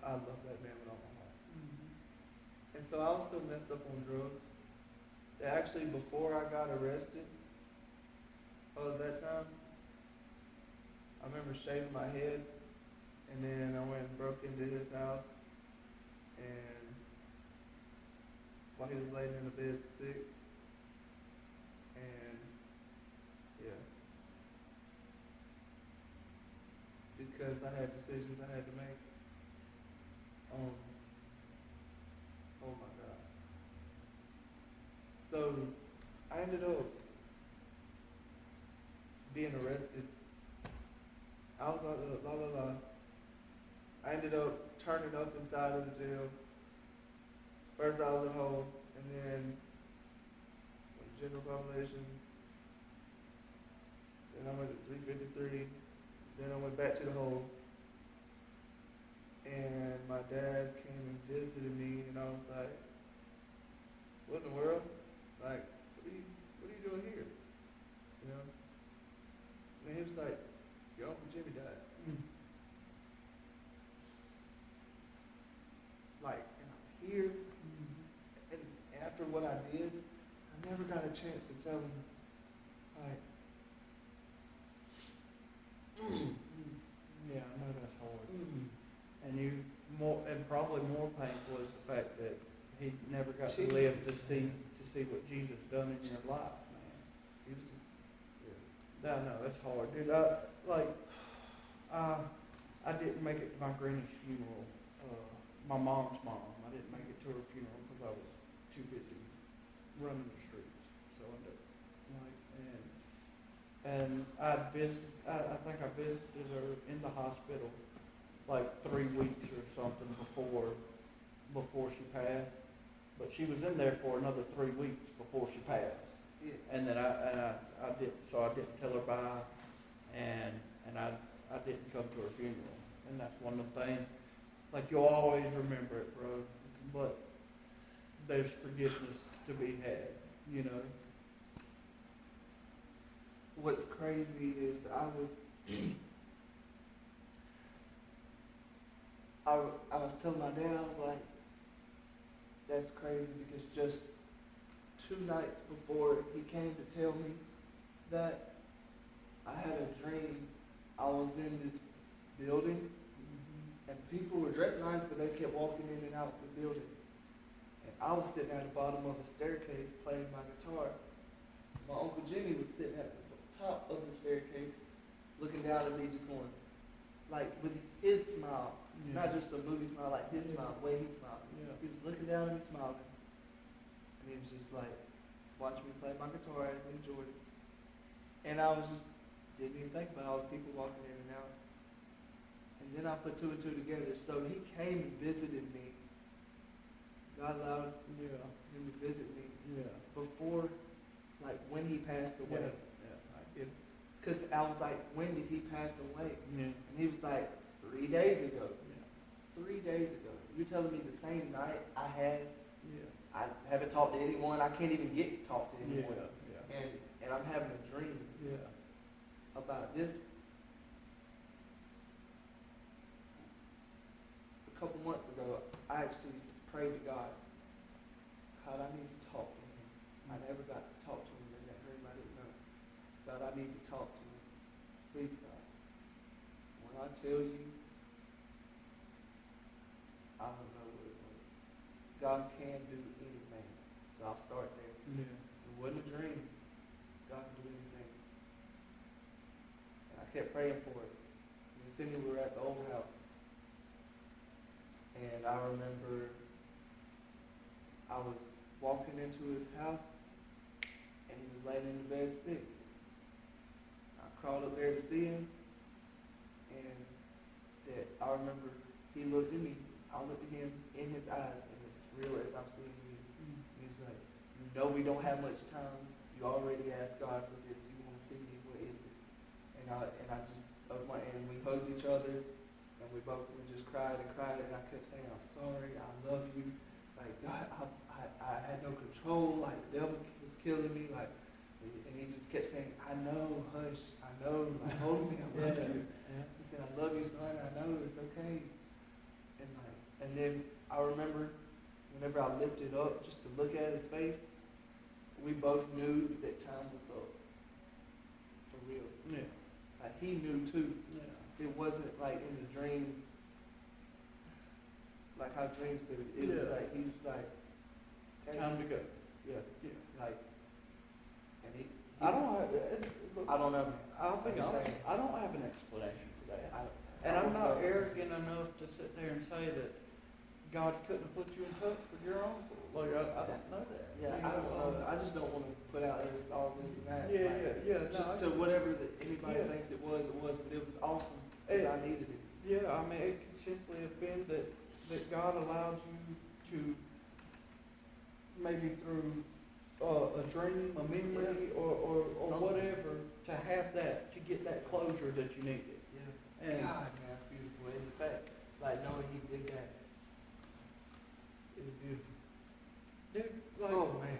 I love that man with all my heart. Mm-hmm. And so I was still messed up on drugs. Actually, before I got arrested, that time, I remember shaving my head, and then I went and broke into his house, and while he was laying in the bed sick, and yeah, because I had decisions I had to make. Oh my God. So I ended up being arrested. I was I ended up turning up inside of the jail. First I was in Horne, and then general population. Then I went to 353. Then I went back to the Horne. And my dad came and visited me, and I was like, "What in the world? Like, what are you doing here?" You know? And he was like, "Your Uncle Jimmy died." Like, and I'm here, and after what I did, I never got a chance to tell him, like, Yeah, I know that's hard. And probably more painful is the fact that he never got to live to see what Jesus done in your life, man. he was, No, that's hard, dude. I didn't make it to my granny's funeral. My mom's mom. I didn't make it to her funeral because I was too busy running the streets. So I ended up and I think I visited her in the hospital like 3 weeks or something before she passed. But she was in there for another 3 weeks before she passed. yeah. And then I didn't tell her bye, and I didn't come to her funeral. And that's one of the things, like, you'll always remember it, bro, but there's forgiveness to be had, you know? What's crazy is I was telling my dad, I was like, that's crazy, because just 2 nights before he came to tell me that, I had a dream. I was in this building, and people were dressed nice, but they kept walking in and out the building. And I was sitting at the bottom of a staircase playing my guitar. My Uncle Jimmy was sitting at the top of the staircase, looking down at me, just going, like, with his smile, not just a movie smile, like his smile, the way he smiled. Yeah. He was looking down at me, smiling, and he was just like, watching me play my guitar as I enjoyed it. And I was just, didn't even think about all the people walking in and out. And then I put 2 and 2 together. So he came and visited me. God allowed him to visit me before, like, when he passed away. I get it. Because I was like, when did he pass away? Yeah. And he was like, 3 days ago. Yeah. 3 days ago. You're telling me the same night I Yeah. haven't talked to anyone. I can't even get to talk to anyone. Yeah. And I'm having a dream Yeah. about this. A couple months ago, I actually prayed to God. God, I need to talk to him. I never got to talk to him in that dream. I didn't know. God, I need to talk to him. Please, God. When I tell you, I don't know what it was. God can do anything. So I'll start there. Yeah. It wasn't a dream. God can do anything. And I kept praying for it. Me and Cindy were at the old house. And I remember I was walking into his house, and he was laying in the bed sick. I crawled up there to see him, and that I remember he looked at me. I looked at him in his eyes, and it was real as I'm seeing you. He was like, "You know we don't have much time. You already asked God for this. You want to see me? What is it?" And I just opened my hand, and we hugged each other, and we just cried and cried, and I kept saying, I'm sorry, I love you. Like, God, I had no control, like, the devil was killing me, like, and he just kept saying, I know, hush, I know, like, hold me, I love you. Yeah. He said, I love you, son, I know, it's okay. And then I remember whenever I lifted up just to look at his face, we both knew that time was up. For real. Yeah. Like, he knew too. Yeah. It wasn't like in the dreams, like how dreams do. It was Yeah. like, he was like, okay. Time to go. Yeah. Yeah. Like, and he I don't have, look, I don't know. I'll be I'm just honest, saying. I don't have an explanation for that. And I I'm don't not know. arrogant enough to sit there and say that God couldn't have put you in touch with your uncle. Like, I don't know that. Yeah, You I don't know. um, I just don't want to put out this, all this and that. Yeah, Like, yeah, yeah. Just no, to whatever that anybody Yeah. thinks it was, but it was awesome because I needed it. Yeah, I mean, it could simply have been that God allowed you to, maybe through a dream, a memory, or Something. whatever, to have that, to get that closure that you needed. Yeah. And God, man, that's beautiful. And the fact, like, knowing he did that, it was beautiful. dude, like, Oh, man.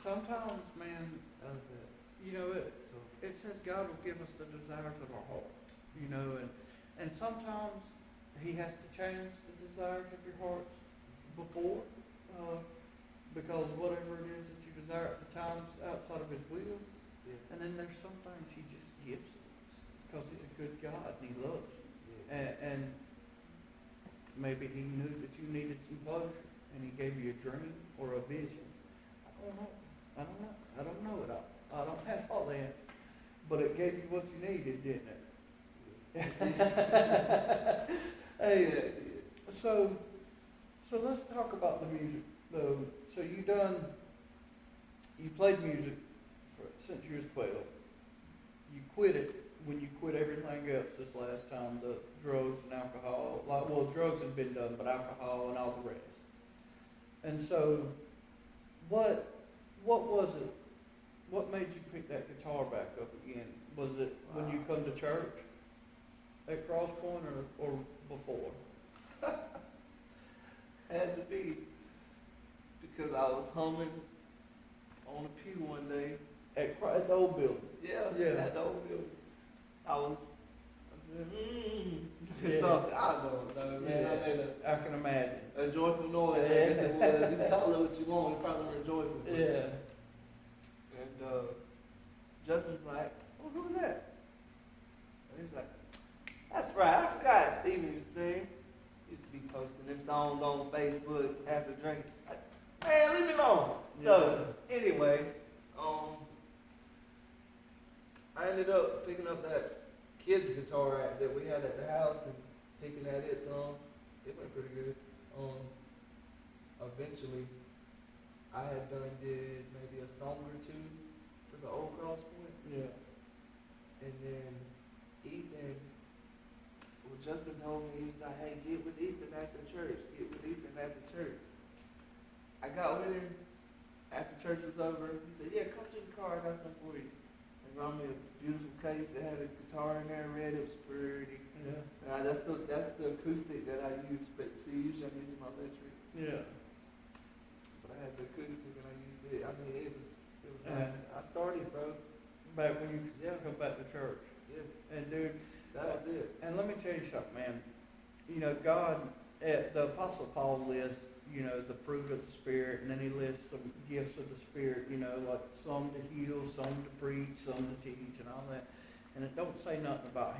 sometimes, man, That was it. you know, So, it says God will give us the desires of our heart, you know, and sometimes He has to change the desires of your hearts before, because whatever it is that you desire at the times outside of His will, yeah. and then there's sometimes He just gives us, because He's a good God and He loves you, Yeah. and maybe He knew that you needed some closure, and He gave you a dream or a vision. I don't know it all. I don't have all the answers. But it gave you what you needed, didn't it? Hey, so let's talk about the music, though. So you played music since you was 12. You quit it when you quit everything else this last time, the drugs and alcohol. Well, drugs had been done, but alcohol and all the rest. And so, what was it? What made you pick that guitar back up again? Was it when you come to church at Cross Point, or before? Had to be because I was humming on a pew one day. At the old building. Yeah. At the old building. I said, Yeah. something. I don't know, man. I made I can imagine. a joyful noise. I guess it was. You can call it what you want. It probably were joyful. Yeah. And Justin was like, "Oh, who's that?" And he's like, "That's right. I forgot Steven used to sing. He used to be posting them songs on Facebook after drinking. Like, man, leave me alone." So anyway, I ended up picking up that kid's guitar rack that we had at the house and picking at it some. It went pretty good. Eventually, I had did maybe a song or two for the old Cross Point. Yeah. And then Ethan, well, Justin told me, he was like, "Hey, get with Ethan after church. Get with Ethan after church." I got with him after church was over. He said, "Yeah, come to the car. I got something for you." He brought me a beautiful case. It had a guitar in there, red. It was pretty. Yeah. That's the acoustic that I use, but see, usually I'm using my electric. Yeah. But I had the acoustic and I used it. I mean, it was Yeah. nice. I started, bro. Back when you come back to church. Yes, And dude, that was it. and let me tell you something, man. You know, God, the Apostle Paul lists, you know, the fruit of the Spirit, and then he lists some gifts of the Spirit, you know, like some to heal, some to preach, some to teach, and all that. And it don't say nothing about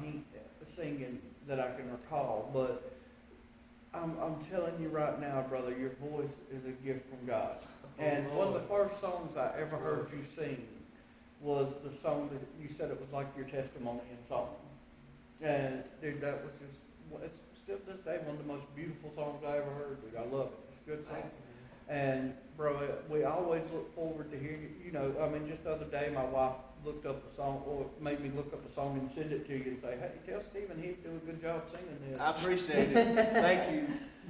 singing that I can recall, but I'm telling you right now, brother, your voice is a gift from God. And one of the first songs I ever heard you sing was the song that you said it was like your testimony in song. And dude, that was just, it's still to this day one of the most beautiful songs I ever heard, dude. I love it. It's a good song. And bro, we always look forward to hearing you. You know, I mean, just the other day my wife looked up a song, or made me look up a song and send it to you and say, "Hey, tell Stephen he'd do a good job singing this." I appreciate it. Thank you.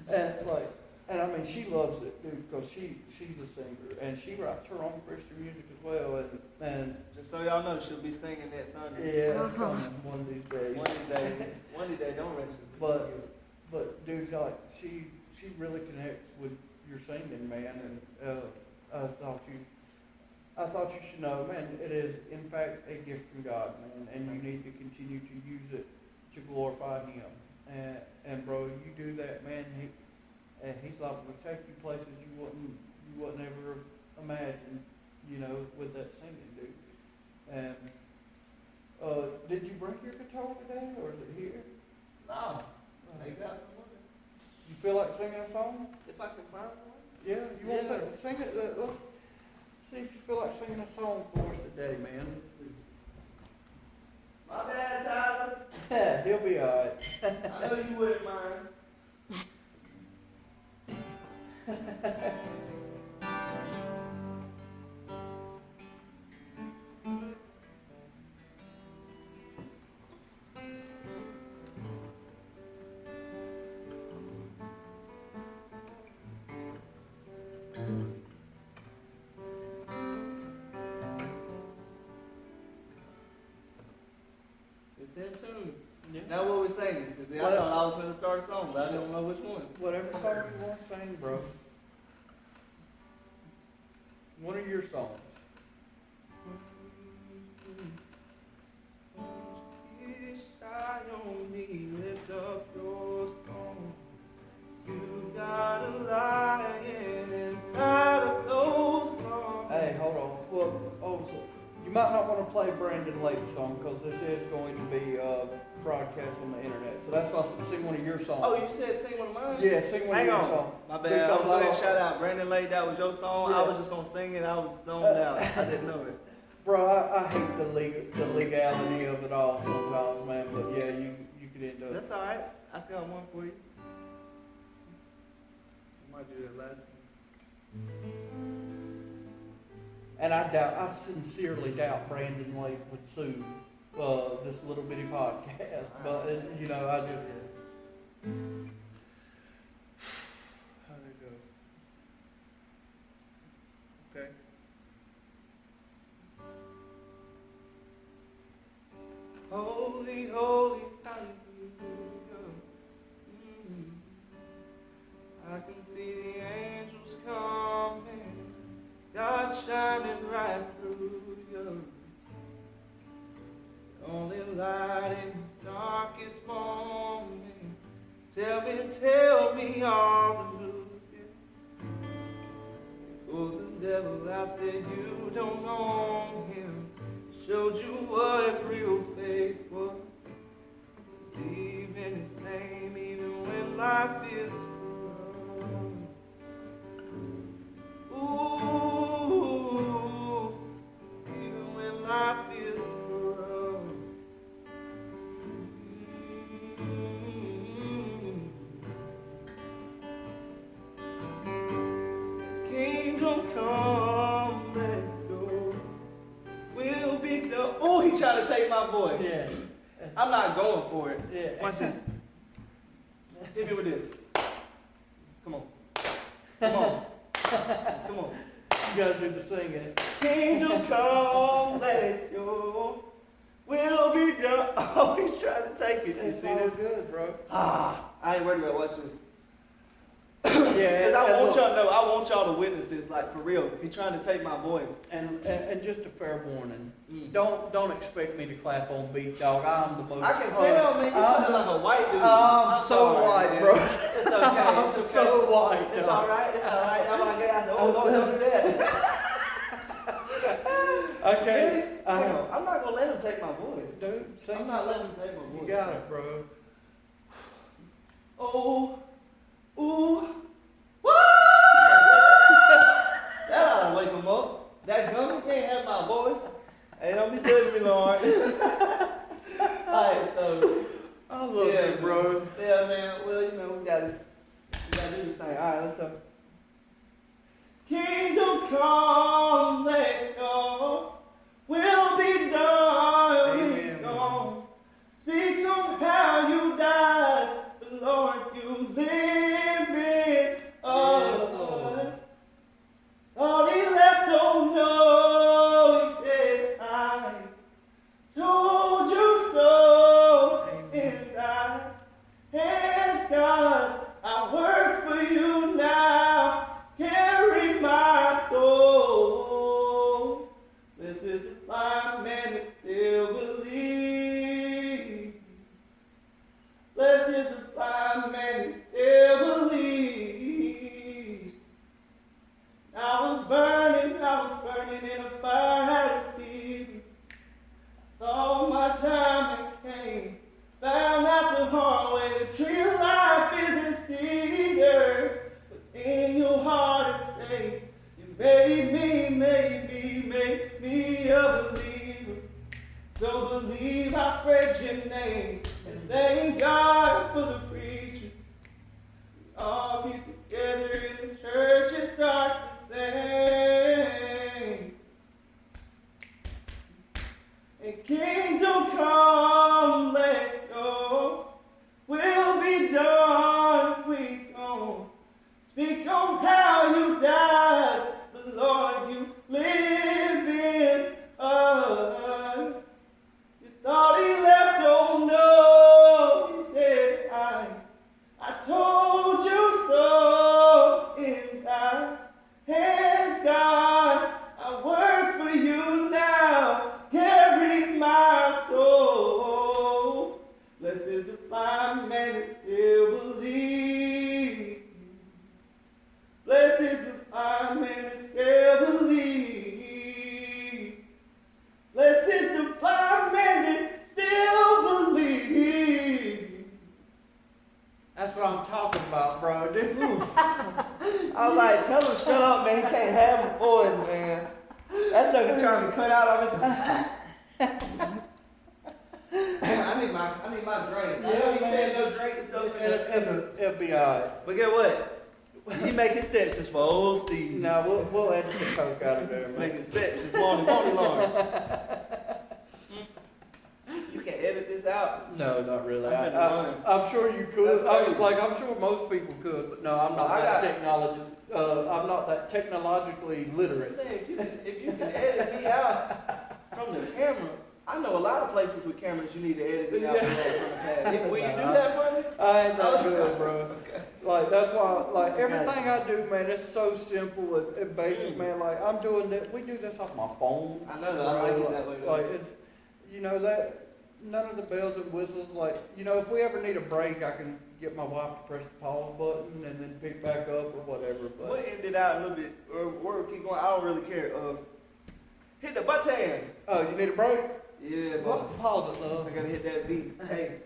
And like, And I mean, she loves it, dude, because she's a singer, and she writes her own Christian music as well, and Just so y'all know, she'll be singing that Sunday. yeah, it's coming one of these days. One of these days. One of these days, don't rush it. But dude, like, she really connects with your singing, man, and I thought you should know, man, it is, in fact, a gift from God, man, and you need to continue to use it to glorify Him. And bro, you do that, man, He's liable to take you places you wouldn't ever imagine, you know, with that singing, dude. And did you bring your guitar today, or is it here? No. They got some money. You feel like singing a song? If I can find one. Yeah, you want to sing it? Let's see if you feel like singing a song for us today, man. My bad, Tyler. Yeah, he'll be alright. I know you wouldn't mind. It's in tune. Yeah. Now what we singing? Because I thought I was going to start a song, but I don't know which one. Whatever song you want to sing, bro. One of your songs. Shine on me, lift up your song. You got a lion inside of those songs. Hey, hold on. Well, so you might not want to play Brandon Lake's song because this is going to be broadcast on the internet. So that's why I said sing one of your songs. Oh, you said sing one of mine? Yeah, sing one of your songs. My bad. I was Because going to shout out Brandon Lake. That was your song. Yeah. I was just going to sing it. I was zoned out. I didn't know it. Bro, I hate the legality of it all sometimes, man. But yeah, you could end up. That's all right. I got one for you. I might do that last one. And I sincerely doubt Brandon Lake would sue this little bitty podcast. But you know, I just. How'd it go? Okay. Holy, holy, hallelujah. I can see the angels coming, God shining right through you. Only light in the darkest moment. Tell me all the news. Yeah. Oh, the devil, I said you don't own him. Showed you what real faith was. Believe in His name even when life is rough. Ooh, even when life is rough. Kingdom come, let go. Will be done. Oh, he tried to take my voice. Yeah. I'm not going for it. Yeah. Watch this. Hit me with this. Come on. Come on. Come on. You gotta do the singing. Kingdom come, let it go. Will be done. Oh, he's trying to take it. You It's see all this? good, bro. I ain't worried about. Watch this. Yeah, Because I want look, y'all to know, I want y'all to witness this, like for real. He's trying to take my voice. and just a fair warning. Mm. Don't expect me to clap on beat, dog. I'm the most. I can tell, man, you're I'm sounding like a white dude. I'm so sorry, white, man. bro. It's okay. I'm It's okay. so white, It's dog. all right. It's all right. I'm like, I said, oh, don't do that. Okay. Really? I'm not gonna let him take my voice. Dude, sing I'm not letting him take my voice. You got it, bro. Oh, ooh, woo! That ought to wake him up. That gun can't have my voice. Hey, don't be judging me, Lord. Alright, so I love you, bro. Yeah, man. Well, you know, we gotta do the same. Alright, let's go. Kingdom come, let go. Will be done. Amen. Gone. Speak on how you died, but Lord, you live it is the blind man that still believes. I was burning in a fire, had a fever. Thought my time had came. Found out the hard way, the tree of life isn't cedar, but in your heart it stays. You made me a believer. So believe I spread your name and thank God for the preacher. We all get together in the church and start to sing. And kingdom come, let go. Will be done, we gon' speak on how you died, but Lord, you live in us. You thought he left, oh no, he said, I told you so. In thy hands, God, I work for you now. Carry my soul. Blessed is the blind man that still believes. Blessed is the blind man that still believes. Blessed is the blind man that still believes. That's what I'm talking about, bro, dude. I was like, tell him shut up, man. He can't have a voice, man. That sucker trying to cut out on his. I need my drink. I know he said no drink and stuff. It'll be alright. But get what? He make exceptions for old Steve. No, we'll edit the coke out of there, man. Make exceptions. Won't he, Lauren? You can edit this out. No, not really. I said mine. I'm sure you could. That's crazy. I'm sure most people could, but no, I'm not I'm not that technologically literate. I'm saying, if you can edit me out from the camera, I know a lot of places with cameras you need to edit me out from the past. Will you do that for me? I ain't that good, bro. Okay. Like, that's why, like, everything I do, man, it's so simple and basic, man. Like, I'm doing that. We do this off my phone. I know that. I like it that way. Like, it's, that, none of the bells and whistles. Like, if we ever need a break, I can get my wife to press the pause button and then pick back up or whatever. But we'll end it out a little bit, or we'll keep going. I don't really care. Hit the button. Oh, you need a break? Yeah, Well, but pause it, love. I gotta hit that beat. Hey,